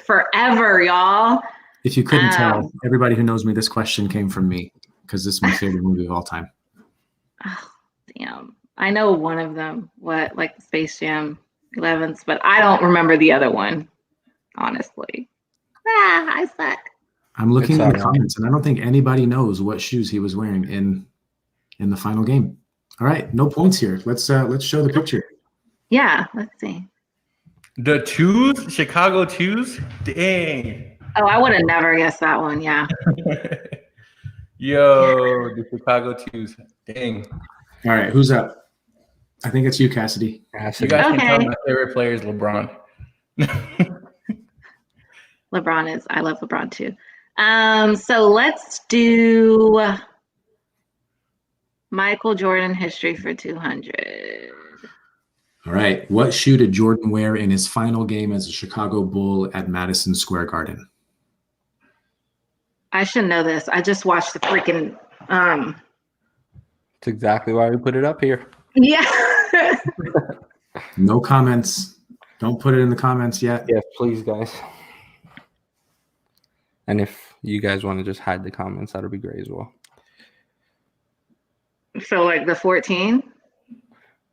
Speaker 7: forever, y'all.
Speaker 4: If you couldn't tell, everybody who knows me, this question came from me because this is my favorite movie of all time.
Speaker 7: Oh, damn. I know one of them, like Space Jam 11s, but I don't remember the other one, honestly. I suck.
Speaker 4: I'm looking
Speaker 6: It's
Speaker 4: in the
Speaker 6: all right.
Speaker 4: comments, and I don't think anybody knows what shoes he was wearing in the final game. All right, no points here. Let's show the picture.
Speaker 7: Yeah, let's see.
Speaker 5: The 2s? Chicago 2s? Dang.
Speaker 7: Oh, I would have never guessed that one. Yeah.
Speaker 5: Yo, the Chicago 2s. Dang.
Speaker 4: All right, who's up? I think it's you, Cassidy.
Speaker 5: You
Speaker 6: Cassidy.
Speaker 5: guys can tell
Speaker 7: Okay.
Speaker 5: my favorite player is LeBron.
Speaker 7: I love LeBron too. So let's do Michael Jordan history for 200.
Speaker 4: All right, what shoe did Jordan wear in his final game as a Chicago Bull at Madison Square Garden?
Speaker 7: I should know this. I just watched the freaking
Speaker 6: That's exactly why we put it up here.
Speaker 7: yeah.
Speaker 4: No comments. Don't put it in the comments yet.
Speaker 6: Yes, please, guys. And if you guys want to just hide the comments, that'll be great as well.
Speaker 7: So like the 14.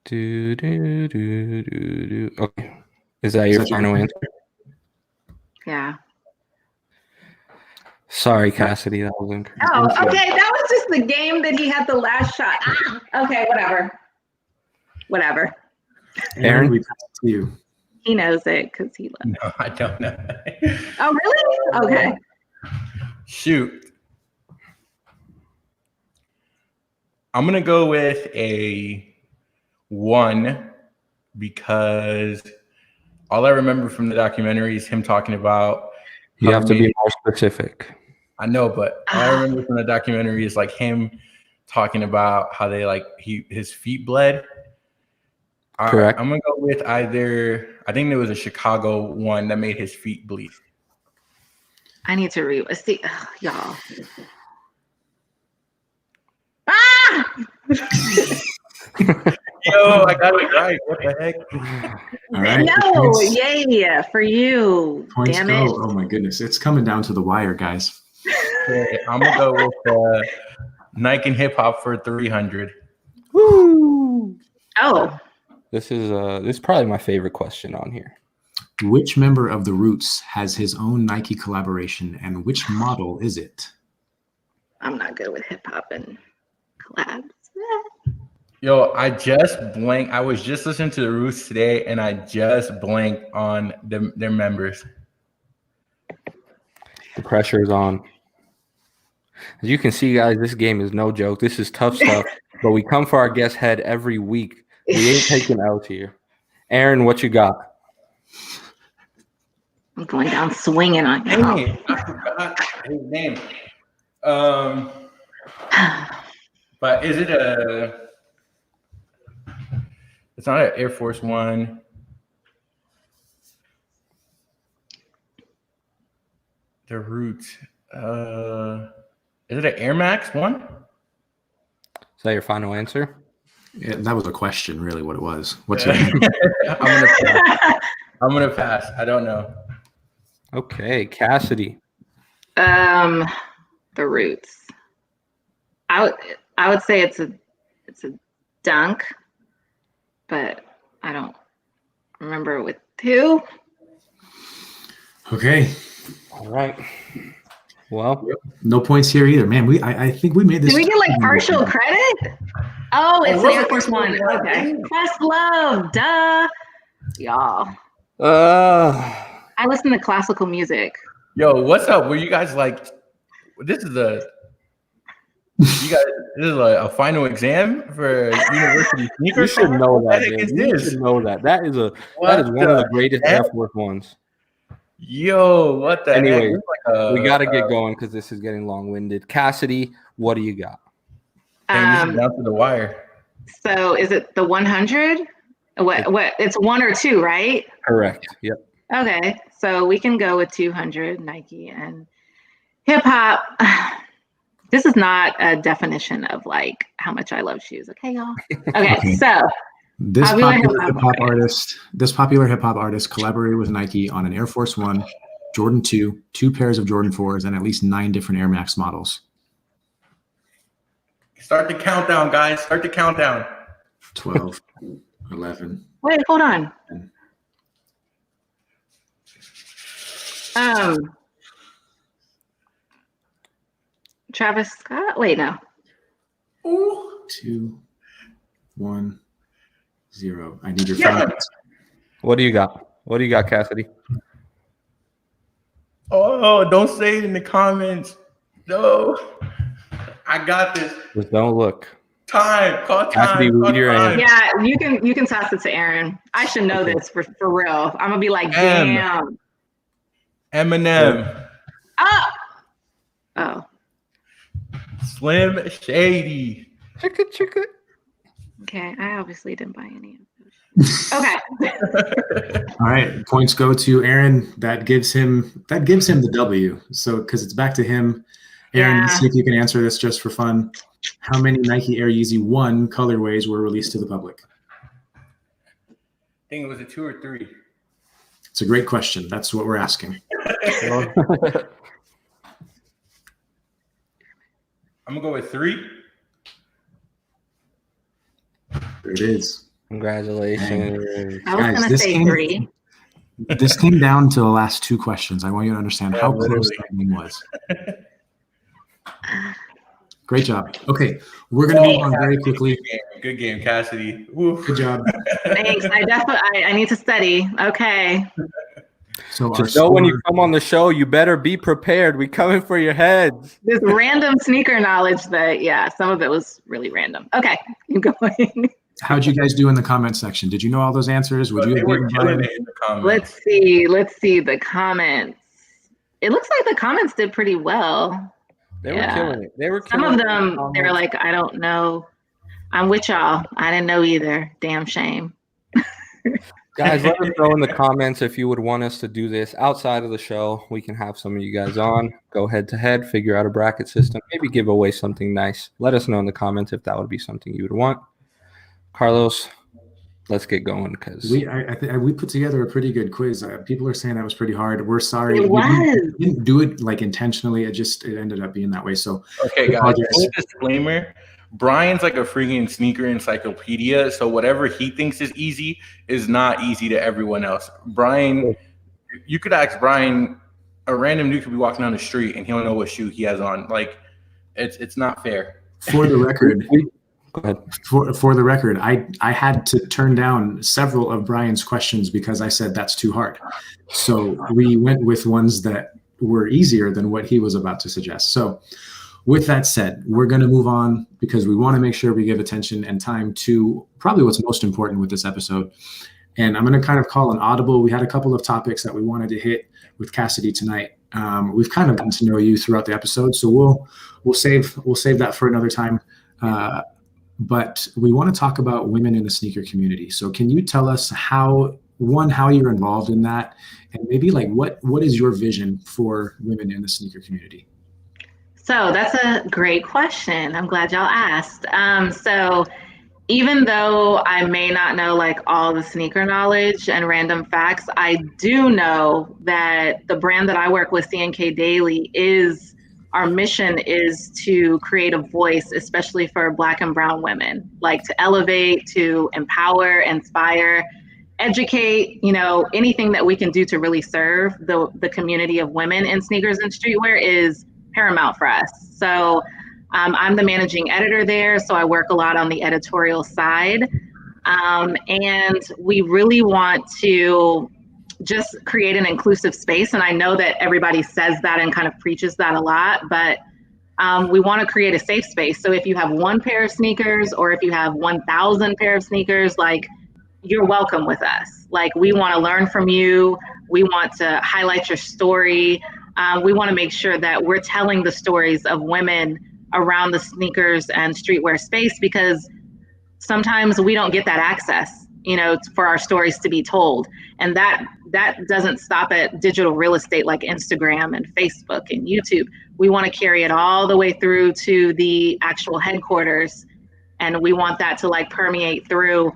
Speaker 6: Do, do, do, do, do. Okay. Is that your
Speaker 4: Is that your
Speaker 6: final
Speaker 4: answer?
Speaker 6: answer?
Speaker 7: Yeah.
Speaker 6: Sorry, Cassidy. That was incorrect.
Speaker 7: Oh, okay. That was just the game that he had the last shot. Okay, whatever.
Speaker 6: Aaron?
Speaker 4: we pass it to you.
Speaker 7: He knows it because he left.
Speaker 5: No, I don't know.
Speaker 7: Oh, really? Okay.
Speaker 5: Shoot. I'm going to go with a 1 because all I remember from the documentary is him talking about.
Speaker 6: You
Speaker 5: how
Speaker 6: have to
Speaker 5: he
Speaker 6: be
Speaker 5: made-
Speaker 6: more specific.
Speaker 5: I know, but all I remember from the documentary is like him talking about how they his feet bled.
Speaker 6: Correct.
Speaker 5: I'm gonna go with either. I think there was a Chicago one that made his feet bleed.
Speaker 7: I need to see, y'all. Ah!
Speaker 5: Yo, I got it right. What the heck?
Speaker 4: All right.
Speaker 7: No,
Speaker 4: points,
Speaker 7: yeah, for you.
Speaker 4: points
Speaker 7: Damn
Speaker 4: go.
Speaker 7: it.
Speaker 4: Oh my goodness, it's coming down to the wire, guys.
Speaker 5: Okay, I'm gonna go with Nike and hip hop for 300.
Speaker 6: Woo!
Speaker 7: Oh,
Speaker 6: This is probably my favorite question on here.
Speaker 4: Which member of the Roots has his own Nike collaboration, and which model is it?
Speaker 7: I'm not good with hip hop and collabs.
Speaker 5: Yo, I just blanked. I was just listening to the Roots today, and I just blanked on their members.
Speaker 6: The pressure is on. As you can see, guys, this game is no joke. This is tough stuff, but we come for our guest head every week. We ain't taking out here. Aaron, what you got?
Speaker 7: I'm going down swinging on you.
Speaker 5: Hey, I forgot his name. But is it a? It's not an Air Force One. The Roots. Is it an Air Max one?
Speaker 6: Is that your final answer?
Speaker 4: Yeah, that was a question, really, what it was. What's your name?
Speaker 5: I'm gonna pass. I don't know.
Speaker 6: Okay, Cassidy.
Speaker 7: The Roots. I would say it's a dunk, but I don't remember with who.
Speaker 4: Okay.
Speaker 6: All right. Well,
Speaker 4: no points here either, man. I think we made this.
Speaker 7: Did we get like partial credit? Oh, it's the Air Force One. Okay. Questlove, duh, y'all. I listen to classical music.
Speaker 5: Yo, what's up? Were you guys like? This is a a final exam for university sneakers.
Speaker 6: You should know that. You
Speaker 5: should
Speaker 6: know that. That is one of the greatest Air Force Ones.
Speaker 5: Yo, what the
Speaker 6: anyway,
Speaker 5: heck?
Speaker 6: We got to get going because this is getting long-winded. Cassidy, what do you got?
Speaker 5: This is down to the wire.
Speaker 7: So is it the 100? What? It's 1 or 2, right?
Speaker 6: Correct. Yep.
Speaker 7: Okay, so we can go with 200 Nike and hip hop. This is not a definition of like how much I love shoes. Okay, y'all. Okay, so
Speaker 4: this popular hip hop artist collaborated with Nike on an Air Force One, Jordan 2, 2 pairs of Jordan 4s, and at least 9 different Air Max models.
Speaker 5: Start the countdown, guys. Start the countdown.
Speaker 4: 12, 11.
Speaker 7: Wait, hold on. 10. Travis Scott? Wait, no.
Speaker 4: 2, 1, 0. I need your comments.
Speaker 6: What do you got? What do you got, Cassidy?
Speaker 5: Oh, don't say it in the comments. No. I got this.
Speaker 6: Just don't look.
Speaker 5: Time. Call time.
Speaker 6: Cassidy, read your answer.
Speaker 7: Yeah, you can toss it to Aaron. I should know this for real. I'm gonna be like, damn.
Speaker 5: Eminem.
Speaker 7: Oh.
Speaker 5: Slim Shady.
Speaker 6: Chicka.
Speaker 7: Okay, I obviously didn't buy any of those. Okay.
Speaker 4: All right, points go to Aaron. That gives him the W. So because it's back to him. Aaron, let's see if you can answer this just for fun. How many Nike Air Yeezy 1 colorways were released to the public?
Speaker 5: I think it was a 2 or 3.
Speaker 4: It's a great question. That's what we're asking.
Speaker 5: I'm gonna go with 3.
Speaker 4: There it is.
Speaker 6: Congratulations.
Speaker 7: I was gonna say 3.
Speaker 4: This came down to the last 2 questions. I want you to understand how close that game was. Great job. Okay, we're gonna move on very quickly.
Speaker 5: Good game, Cassidy.
Speaker 4: Good job.
Speaker 7: Thanks. I need to study. Okay.
Speaker 4: So
Speaker 6: just know when you come on the show, you better be prepared. We coming for your heads.
Speaker 7: This random sneaker knowledge that, some of it was really random. Okay, keep going.
Speaker 4: How'd you guys do in the comment section? Did you know all those answers? Would you?
Speaker 5: They were killing it in the comments.
Speaker 7: Let's see the comments. It looks like the comments did pretty well.
Speaker 6: They were killing it. They were
Speaker 7: some
Speaker 6: killing
Speaker 7: of them. They were like, I don't know. I'm with y'all. I didn't know either. Damn shame.
Speaker 6: Guys, let us know in the comments if you would want us to do this outside of the show. We can have some of you guys on, go head to head, figure out a bracket system, maybe give away something nice. Let us know in the comments if that would be something you would want. Carlos, let's get going because
Speaker 4: we put together a pretty good quiz. People are saying that was pretty hard. We're sorry.
Speaker 7: It was.
Speaker 4: We didn't do it like intentionally. It ended up being that way. So
Speaker 5: okay, guys. Disclaimer. Brian's like a freaking sneaker encyclopedia, so whatever he thinks is easy is not easy to everyone else. Brian, you could ask Brian, a random dude could be walking down the street and he don't know what shoe he has on. Like, it's not fair.
Speaker 4: For the record,
Speaker 6: Go ahead.
Speaker 4: For the record, I had to turn down several of Brian's questions because I said that's too hard. So we went with ones that were easier than what he was about to suggest. So with that said, we're going to move on because we want to make sure we give attention and time to probably what's most important with this episode. And I'm going to kind of call an audible. We had a couple of topics that we wanted to hit with Cassidy tonight. We've kind of gotten to know you throughout the episode, so we'll save that for another time. But we want to talk about women in the sneaker community. So can you tell us how you're involved in that, and maybe like what is your vision for women in the sneaker community?
Speaker 7: So that's a great question. I'm glad y'all asked. So even though I may not know like all the sneaker knowledge and random facts, I do know that the brand that I work with, CNKDAILY, our mission is to create a voice, especially for Black and brown women, like to elevate, to empower, inspire, educate, anything that we can do to really serve the community of women in sneakers and streetwear is paramount for us. So I'm the managing editor there, so I work a lot on the editorial side. And we really want to just create an inclusive space. And I know that everybody says that and kind of preaches that a lot, but we want to create a safe space. So if you have one pair of sneakers or if you have 1,000 pair of sneakers, like, you're welcome with us. Like, we want to learn from you. We want to highlight your story. We want to make sure that we're telling the stories of women around the sneakers and streetwear space, because sometimes we don't get that access, for our stories to be told. And that doesn't stop at digital real estate like Instagram and Facebook and YouTube. We want to carry it all the way through to the actual headquarters. And we want that to like permeate through,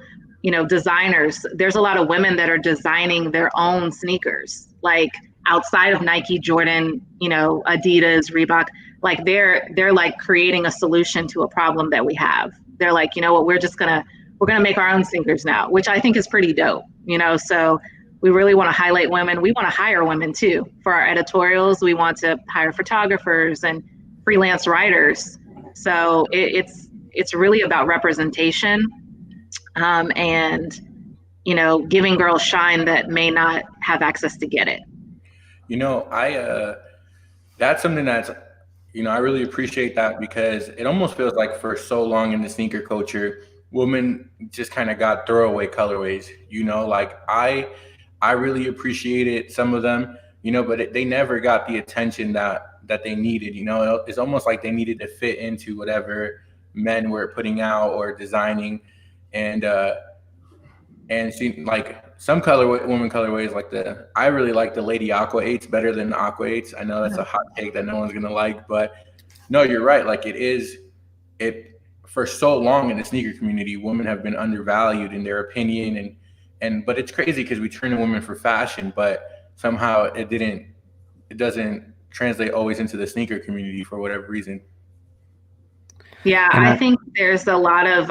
Speaker 7: designers. There's a lot of women that are designing their own sneakers, like outside of Nike, Jordan, Adidas, Reebok. Like they're like creating a solution to a problem that we have. They're like, you know what, we're gonna make our own sneakers now, which I think is pretty dope. So we really want to highlight women. We want to hire women too for our editorials. We want to hire photographers and freelance writers. So it's really about representation, and giving girls shine that may not have access to get it.
Speaker 5: That's something that's, I really appreciate that, because it almost feels like for so long in the sneaker culture, women just kind of got throwaway colorways. Like I really appreciated some of them, but they never got the attention that they needed. It's almost like they needed to fit into whatever men were putting out or designing, and see, like some women colorways, like I really like the Lady Aqua 8s better than the Aqua 8s. I know that's a hot take that no one's gonna like, but no, you're right. Like it for so long in the sneaker community, women have been undervalued in their opinion, but it's crazy because we turn to women for fashion, but somehow it doesn't translate always into the sneaker community for whatever reason.
Speaker 7: Yeah, I think there's a lot of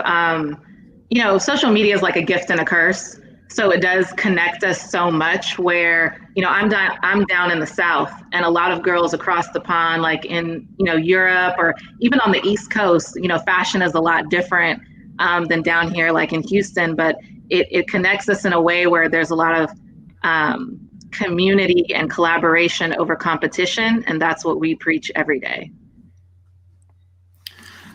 Speaker 7: social media is like a gift and a curse. So it does connect us so much where, I'm down in the South, and a lot of girls across the pond, like in, Europe or even on the East Coast, fashion is a lot different than down here, like in Houston, but it connects us in a way where there's a lot of community and collaboration over competition. And that's what we preach every day.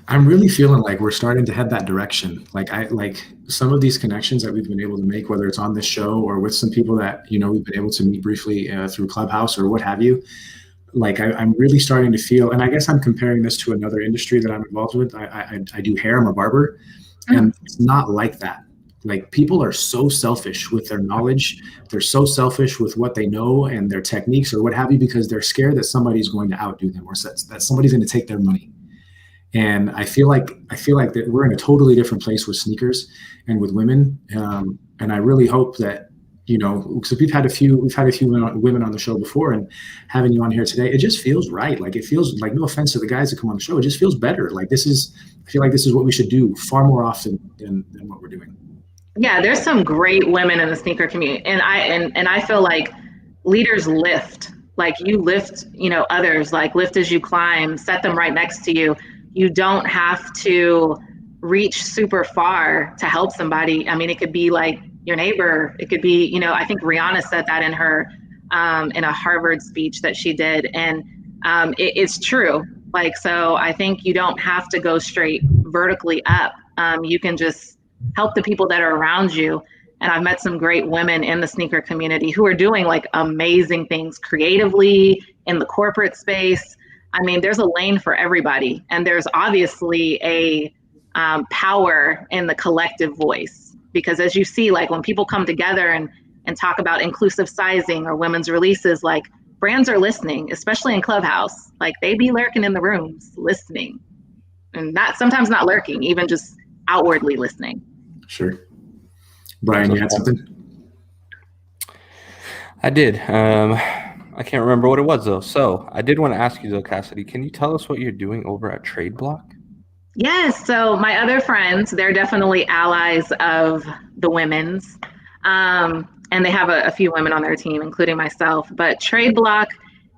Speaker 4: I'm really feeling like we're starting to head that direction. Like some of these connections that we've been able to make, whether it's on this show or with some people that, we've been able to meet briefly through Clubhouse or what have you. Like I'm really starting to feel, and I guess I'm comparing this to another industry that I'm involved with. I do hair, I'm a barber, and it's not like that. Like people are so selfish with their knowledge. They're so selfish with what they know and their techniques or what have you, because they're scared that somebody's going to outdo them or that somebody's going to take their money. And I feel like that we're in a totally different place with sneakers and with women. And I really hope that, because we've had a few women on the show before, and having you on here today, it just feels right. Like it feels like, no offense to the guys that come on the show, it just feels better. Like I feel like this is what we should do far more often than what we're doing.
Speaker 7: Yeah, there's some great women in the sneaker community, and I feel like leaders lift. Like you lift, others. Like lift as you climb. Set them right next to you. You don't have to reach super far to help somebody. I mean, it could be like your neighbor. It could be, you know, I think Rihanna said that in a Harvard speech that she did. And it's true. Like, so I think you don't have to go straight vertically up. You can just help the people that are around you. And I've met some great women in the sneaker community who are doing like amazing things creatively in the corporate space. I mean, there's a lane for everybody. And there's obviously a power in the collective voice. Because as you see, like when people come together and talk about inclusive sizing or women's releases, like brands are listening, especially in Clubhouse. Like they be lurking in the rooms listening. And not sometimes not lurking, even just outwardly listening.
Speaker 4: Sure. Brian, you had something?
Speaker 6: I did. I can't remember what it was though. So I did want to ask you though, Cassidy, can you tell us what you're doing over at Trade Block?
Speaker 7: Yes. So my other friends, they're definitely allies of the women's. And they have a few women on their team, including myself. But Trade Block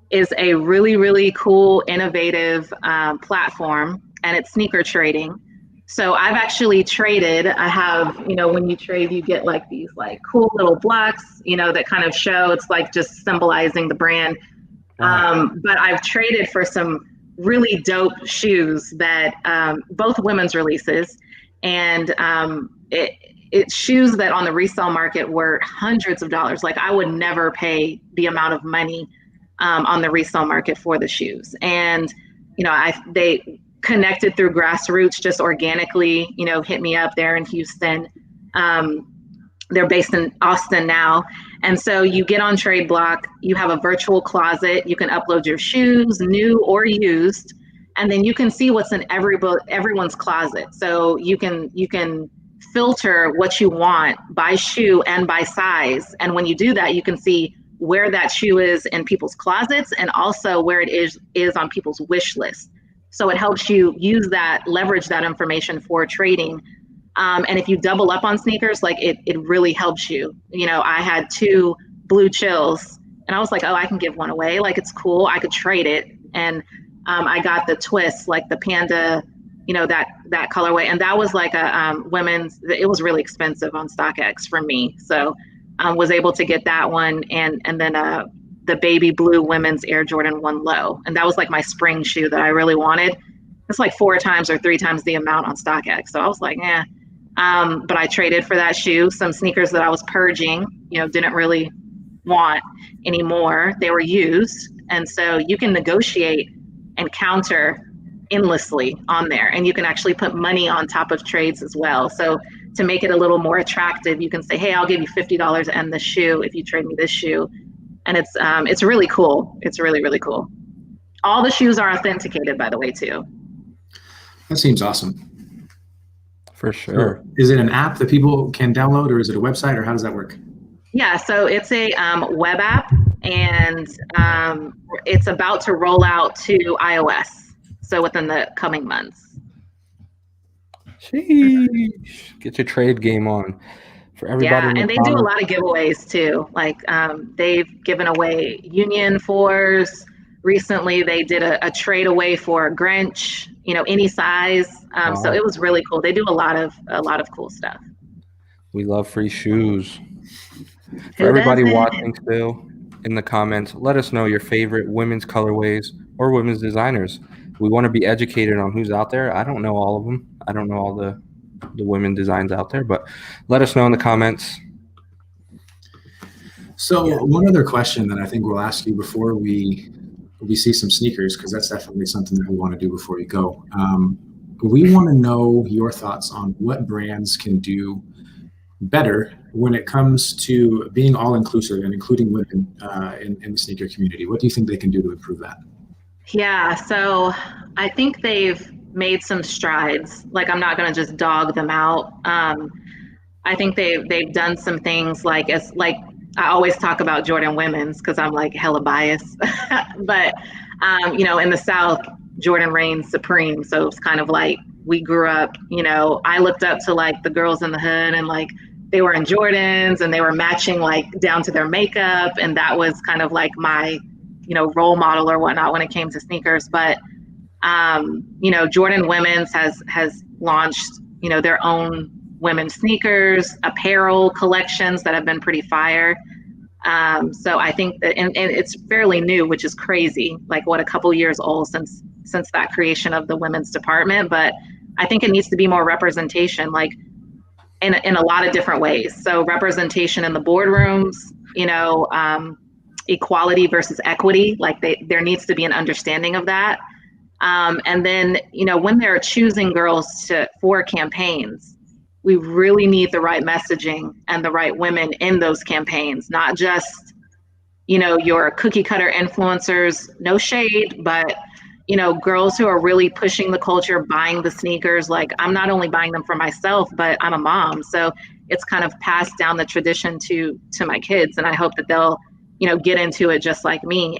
Speaker 7: is a really, really cool, innovative platform, and it's sneaker trading. So I've actually traded. I have, you know, when you trade, you get like these like cool little blocks, you know, that kind of show. It's like just symbolizing the brand. But I've traded for some really dope shoes that both women's releases, and it's shoes that on the resale market were hundreds of dollars. Like I would never pay the amount of money on the resale market for the shoes. And, you know, they connected through grassroots, just organically, you know, hit me up there in Houston. They're based in Austin now. And so you get on Trade Block, you have a virtual closet, you can upload your shoes, new or used, and then you can see what's in everyone's closet. So you can filter what you want by shoe and by size. And when you do that, you can see where that shoe is in people's closets and also where it is on people's wish list. So it helps you leverage that information for trading. And if you double up on sneakers, like it really helps you. You know, I had 2 blue chills and I was like, oh, I can give one away. Like, it's cool. I could trade it. And I got the twist, like the panda, you know, that colorway. And that was like a women's, it was really expensive on StockX for me. So I was able to get that one. And then the baby blue women's Air Jordan 1 Low. And that was like my spring shoe that I really wanted. It's like 4 times or 3 times the amount on StockX. So I was like, eh. But I traded for that shoe. Some sneakers that I was purging, you know, didn't really want anymore. They were used. And so you can negotiate and counter endlessly on there. And you can actually put money on top of trades as well. So to make it a little more attractive, you can say, hey, I'll give you $50 and the shoe if you trade me this shoe. And it's really cool. It's really, really cool. All the shoes are authenticated, by the way, too.
Speaker 4: That seems awesome.
Speaker 6: For sure.
Speaker 4: Is it an app that people can download, or is it a website, or how does that work?
Speaker 7: Yeah, so it's a web app, and it's about to roll out to iOS. So within the coming months.
Speaker 6: Sheesh. Get your trade game on for everybody.
Speaker 7: Yeah, and they do a lot of giveaways too. Like they've given away Union 4s. Recently, they did a trade away for Grinch, you know, any size. Wow. So it was really cool. They do a lot of cool stuff.
Speaker 6: We love free shoes. For everybody watching still, in the comments, let us know your favorite women's colorways or women's designers. We want to be educated on who's out there. I don't know all of them. I don't know all the women designs out there, but let us know in the comments.
Speaker 4: So one other question that I think we'll ask you before we see some sneakers, because that's definitely something that we want to do before we go. We want to know your thoughts on what brands can do better when it comes to being all inclusive and including women in the sneaker community. What do you think they can do to improve that?
Speaker 7: Yeah, so I think they've made some strides. Like, I'm not going to just dog them out. I think they've done some things like I always talk about Jordan Women's because I'm like hella biased, but you know, in the South, Jordan reigns supreme. So it's kind of like we grew up, you know, I looked up to like the girls in the hood and like they were in Jordans and they were matching like down to their makeup. And that was kind of like my, you know, role model or whatnot when it came to sneakers. But, you know, Jordan Women's has launched, their own women's sneakers, apparel collections that have been pretty fire. So I think that, and it's fairly new, which is crazy, like what, a couple years old since that creation of the women's department. But I think it needs to be more representation, like in a lot of different ways. So representation in the boardrooms, equality versus equity, like there needs to be an understanding of that. And then, when they're choosing girls for campaigns, we really need the right messaging and the right women in those campaigns, not just, your cookie cutter influencers, no shade, but, girls who are really pushing the culture, buying the sneakers. Like, I'm not only buying them for myself, but I'm a mom. So it's kind of passed down the tradition to my kids. And I hope that they'll, get into it just like me.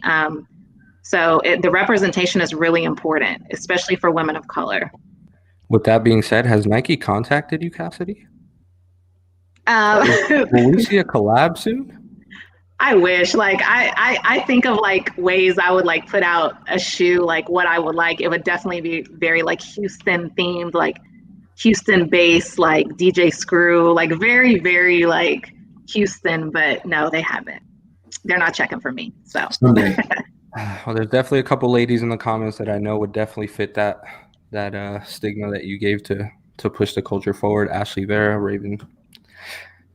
Speaker 7: So the representation is really important, especially for women of color.
Speaker 6: With that being said, has Nike contacted you, Cassidy? Will we see a collab soon?
Speaker 7: I wish. Like I think of like ways I would like put out a shoe, like what I would like. It would definitely be very like Houston themed, like Houston based, like DJ Screw, like very, very like Houston. But no, they haven't. They're not checking for me. So
Speaker 4: Someday.
Speaker 6: Well, there's definitely a couple ladies in the comments that I know would definitely fit that stigma that you gave to push the culture forward. Ashley, Vera, Raven,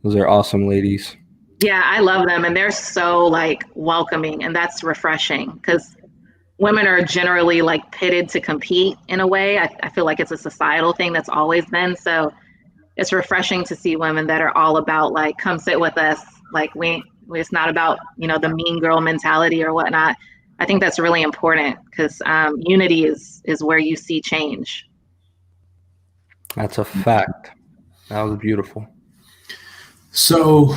Speaker 6: those are awesome ladies.
Speaker 7: Yeah, I love them, and they're so like welcoming, and that's refreshing because women are generally like pitted to compete in a way. I feel like it's a societal thing that's always been. So it's refreshing to see women that are all about like, come sit with us. Like it's not about, the mean girl mentality or whatnot. I think that's really important because unity is where you see change.
Speaker 6: That's a fact. That was beautiful.
Speaker 4: So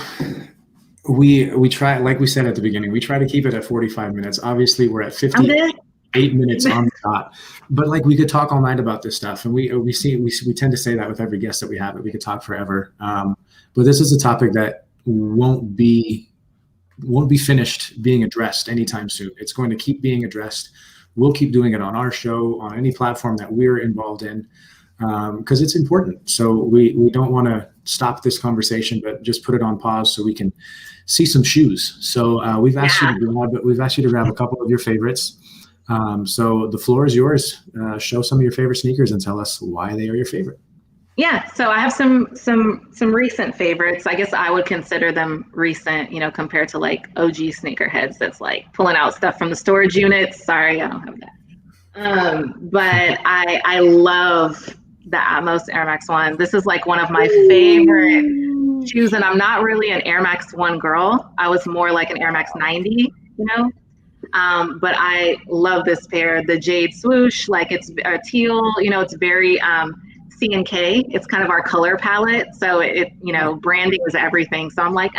Speaker 4: we try, like we said at the beginning, we try to keep it at 45 minutes. Obviously, we're at 58 minutes on the dot. But like, we could talk all night about this stuff, and we tend to say that with every guest that we have, that we could talk forever. But this is a topic that won't be finished being addressed anytime soon. It's going to keep being addressed. We'll keep doing it on our show, on any platform that we're involved in, because it's important. So we don't want to stop this conversation, but just put it on pause so we can see some shoes. So we've asked you to grab a couple of your favorites. So the floor is yours. Show some of your favorite sneakers and tell us why they are your favorite.
Speaker 7: Yeah, so I have some recent favorites. I guess I would consider them recent, compared to like OG sneakerheads that's like pulling out stuff from the storage units. Sorry, I don't have that. But I love the Atmos Air Max 1. This is like one of my favorite shoes, and I'm not really an Air Max 1 girl. I was more like an Air Max 90, but I love this pair. The jade swoosh, like it's teal, it's very CNK. It's kind of our color palette. So branding is everything. So I'm like,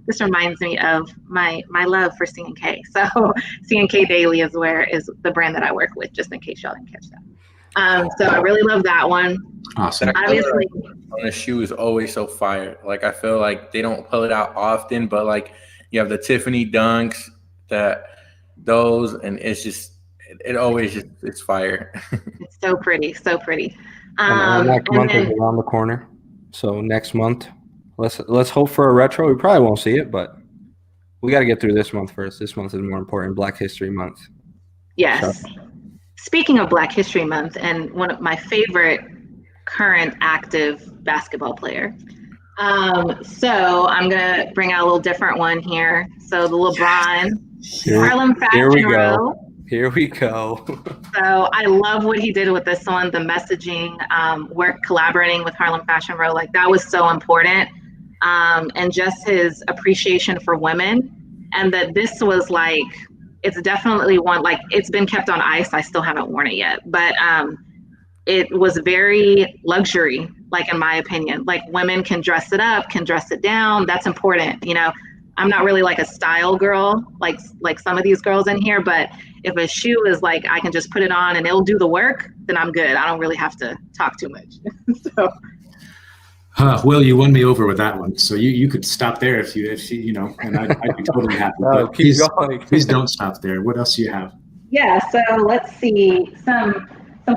Speaker 7: this reminds me of my love for CNK. So CNKDAILY is the brand that I work with, just in case y'all didn't catch that. So I really love that one.
Speaker 4: Awesome.
Speaker 7: Obviously,
Speaker 5: on the shoe is always so fire. Like, I feel like they don't pull it out often, but like you have the Tiffany dunks, those, and it's just, it always just, it's fire.
Speaker 7: It's so pretty, so pretty.
Speaker 6: And next month is around the corner. So next month, let's hope for a retro. We probably won't see it, but we got to get through this month first. This month is more important, Black History Month.
Speaker 7: Yes. So. Speaking of Black History Month, and one of my favorite current active basketball player. So I'm going to bring out a little different one here. So the LeBron Harlem Fashion Row.
Speaker 6: Here we go.
Speaker 7: So I love what he did with this one, the messaging, we're collaborating with Harlem Fashion Row. Like, that was so important. And just his appreciation for women, and that this was like, it's definitely one, like, it's been kept on ice. I still haven't worn it yet, but it was very luxury, like, in my opinion. Like, women can dress it up, can dress it down. That's important. I'm not really like a style girl, like some of these girls in here, but if a shoe is like, I can just put it on and it'll do the work, then I'm good. I don't really have to talk too much. So.
Speaker 4: Will, you won me over with that one. So you could stop there if you and I'd be totally happy.
Speaker 6: No, keep going.
Speaker 4: Please don't stop there. What else do you have?
Speaker 7: Yeah, so let's see some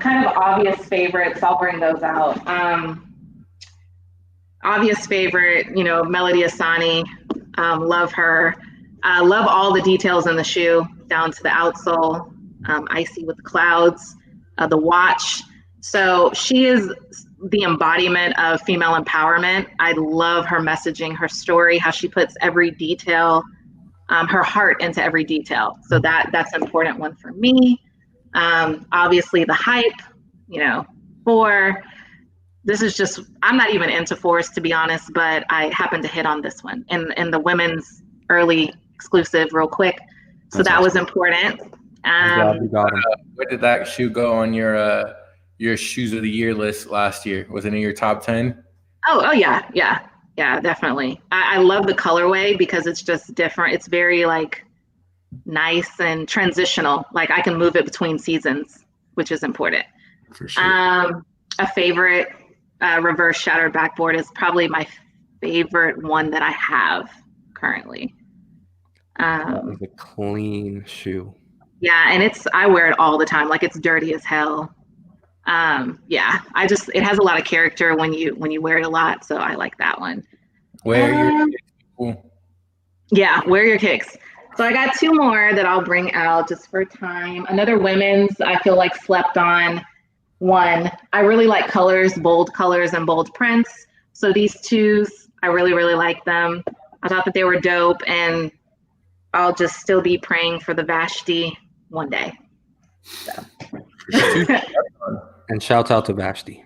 Speaker 7: kind of obvious favorites. I'll bring those out. obvious favorite, Melody Asani. Love her. Love all the details in the shoe, down to the outsole, icy with the clouds, the watch. So she is the embodiment of female empowerment. I love her messaging, her story, how she puts every detail, her heart into every detail. So that's an important one for me. Obviously the hype, this is just, I'm not even into fours to be honest, but I happened to hit on this one in the women's early exclusive real quick. So that was important.
Speaker 5: Where did that shoe go on your shoes of the year list last year? Was it in your top 10?
Speaker 7: Oh yeah, definitely. I love the colorway because it's just different. It's very like nice and transitional. Like I can move it between seasons, which is important.
Speaker 4: For sure.
Speaker 7: A favorite reverse shattered backboard is probably my favorite one that I have currently.
Speaker 6: That was a clean shoe.
Speaker 7: Yeah, and I wear it all the time. Like it's dirty as hell. It has a lot of character when you wear it a lot, so I like that one.
Speaker 5: Wear your kicks. Cool.
Speaker 7: Yeah, wear your kicks. So I got two more that I'll bring out just for time. Another women's I feel like slept on one. I really like bold colors and bold prints. So these twos, I really, really like them. I thought that they were dope, and I'll just still be praying for the Vashti one day. So.
Speaker 6: And shouts out to Vashti.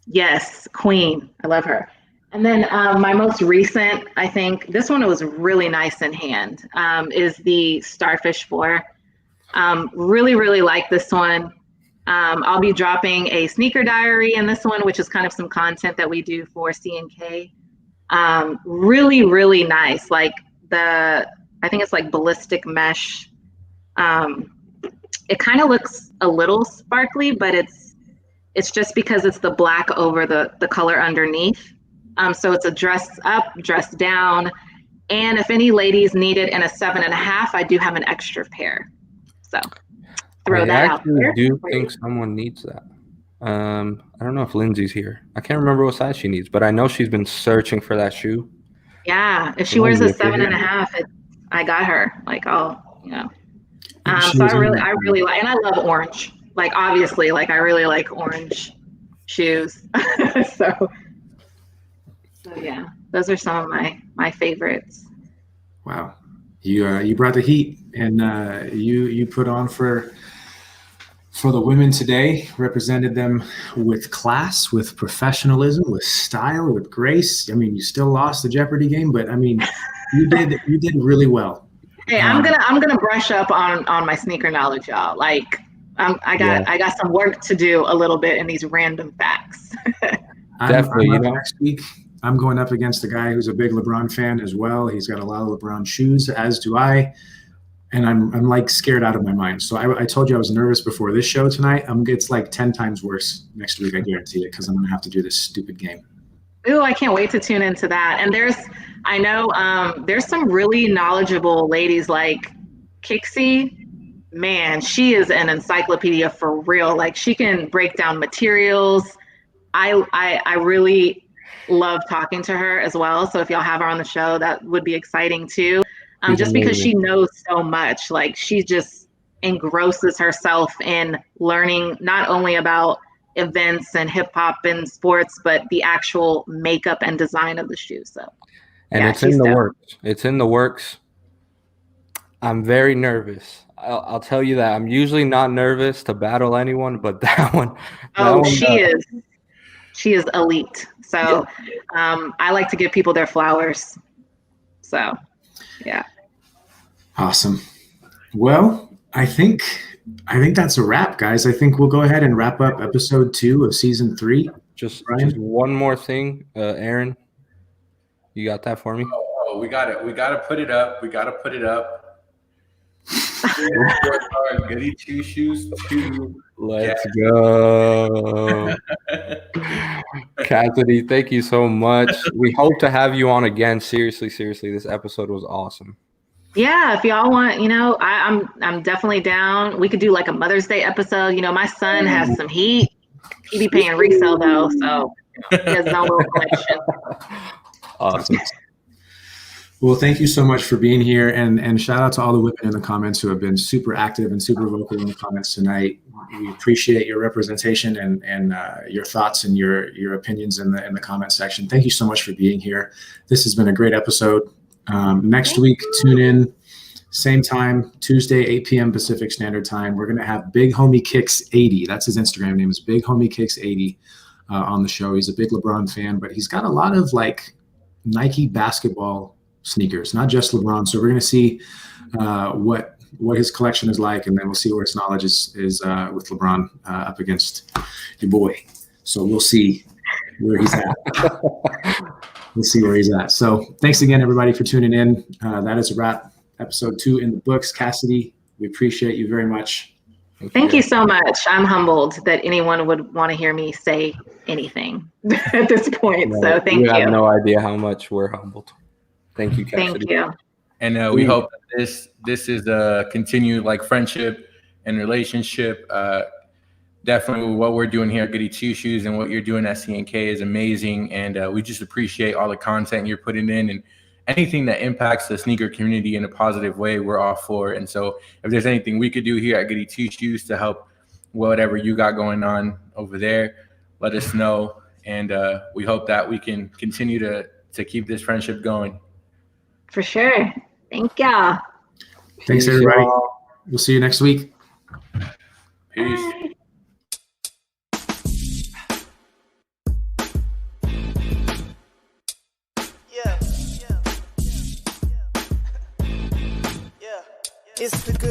Speaker 7: Yes, queen. I love her. And then my most recent, I think, this one was really nice in hand, is the Starfish 4. Really, really like this one. I'll be dropping a sneaker diary in this one, which is kind of some content that we do for CNK. Really, really nice. Like I think it's like ballistic mesh. It kind of looks a little sparkly, but it's just because it's the black over the color underneath. So it's a dress up, dress down. And if any ladies need it in a 7.5, I do have an extra pair. So throw that out there.
Speaker 6: I actually do think someone needs that. I don't know if Lindsay's here. I can't remember what size she needs, but I know she's been searching for that shoe.
Speaker 7: Yeah, if she wears a 7.5, I got her. Like, so I really like, and I love orange. Like, obviously, like I really like orange shoes. So yeah, those are some of my favorites.
Speaker 4: Wow, you brought the heat, and you put on for the women today, represented them with class, with professionalism, with style, with grace. I mean, you still lost the Jeopardy game, but I mean, you did really well.
Speaker 7: Hey, I'm gonna brush up on my sneaker knowledge, y'all. Like, I got some work to do a little bit in these random facts.
Speaker 6: Definitely,
Speaker 4: next week I'm going up against a guy who's a big LeBron fan as well. He's got a lot of LeBron shoes, as do I. And I'm like scared out of my mind. So I told you I was nervous before this show tonight. It's like 10 times worse next week. I guarantee it, because I'm going to have to do this stupid game.
Speaker 7: Ooh, I can't wait to tune into that. And I know there's some really knowledgeable ladies like Kixie. Man, she is an encyclopedia for real. Like, she can break down materials. I really love talking to her as well. So if y'all have her on the show, that would be exciting too. Just because she knows so much. Like, she just engrosses herself in learning not only about events and hip hop and sports, but the actual makeup and design of the shoe. So,
Speaker 6: and it's in the works. It's in the works. I'm very nervous. I'll tell you that. I'm usually not nervous to battle anyone, but that one.
Speaker 7: She is elite. So, I like to give people their flowers. So, yeah.
Speaker 4: Awesome. Well, I think that's a wrap, guys. I think we'll go ahead and wrap up episode 2 of season 3.
Speaker 6: Just one more thing, Aaron. You got that for me?
Speaker 5: Oh, we got it. We got to put it up. Goody two shoes 2.
Speaker 6: Let's go. Cassidy, thank you so much. We hope to have you on again. Seriously, this episode was awesome.
Speaker 7: Yeah, if y'all want, I'm definitely down. We could do like a Mother's Day episode. My son has some heat. He be paying resale though, so He has his own little collection.
Speaker 6: Awesome.
Speaker 4: Well, thank you so much for being here, and shout out to all the women in the comments who have been super active and super vocal in the comments tonight. We appreciate your representation and your thoughts and your opinions in the comment section. Thank you so much for being here. This has been a great episode. Next week, tune in, same time, Tuesday, 8 p.m. Pacific Standard Time. We're gonna have Big Homie Kicks 80. That's his Instagram name, is Big Homie Kicks 80 on the show. He's a big LeBron fan, but he's got a lot of like Nike basketball sneakers, not just LeBron. So we're going to see what his collection is like, and then we'll see where his knowledge is with LeBron up against your boy. So we'll see where he's at. We'll see where he's at. So thanks again, everybody, for tuning in. That is a wrap. Episode 2 in the books. Cassidy, we appreciate you very much.
Speaker 7: Thank you so much. I'm humbled that anyone would want to hear me say anything at this point. So thank you.
Speaker 6: You have no idea how much we're humbled. Thank you, Cassidy.
Speaker 7: Thank you.
Speaker 5: And we hope that this is a continued like friendship and relationship. Definitely what we're doing here at Goody Two Shoes and what you're doing at CNK is amazing. And we just appreciate all the content you're putting in, and anything that impacts the sneaker community in a positive way, we're all for. And so if there's anything we could do here at Goody Two Shoes to help whatever you got going on over there, let us know. And we hope that we can continue to keep this friendship going.
Speaker 7: For sure. Thank y'all.
Speaker 4: Thanks, everybody. We'll see you next week.
Speaker 5: Peace.
Speaker 7: Bye.
Speaker 2: It's the Goody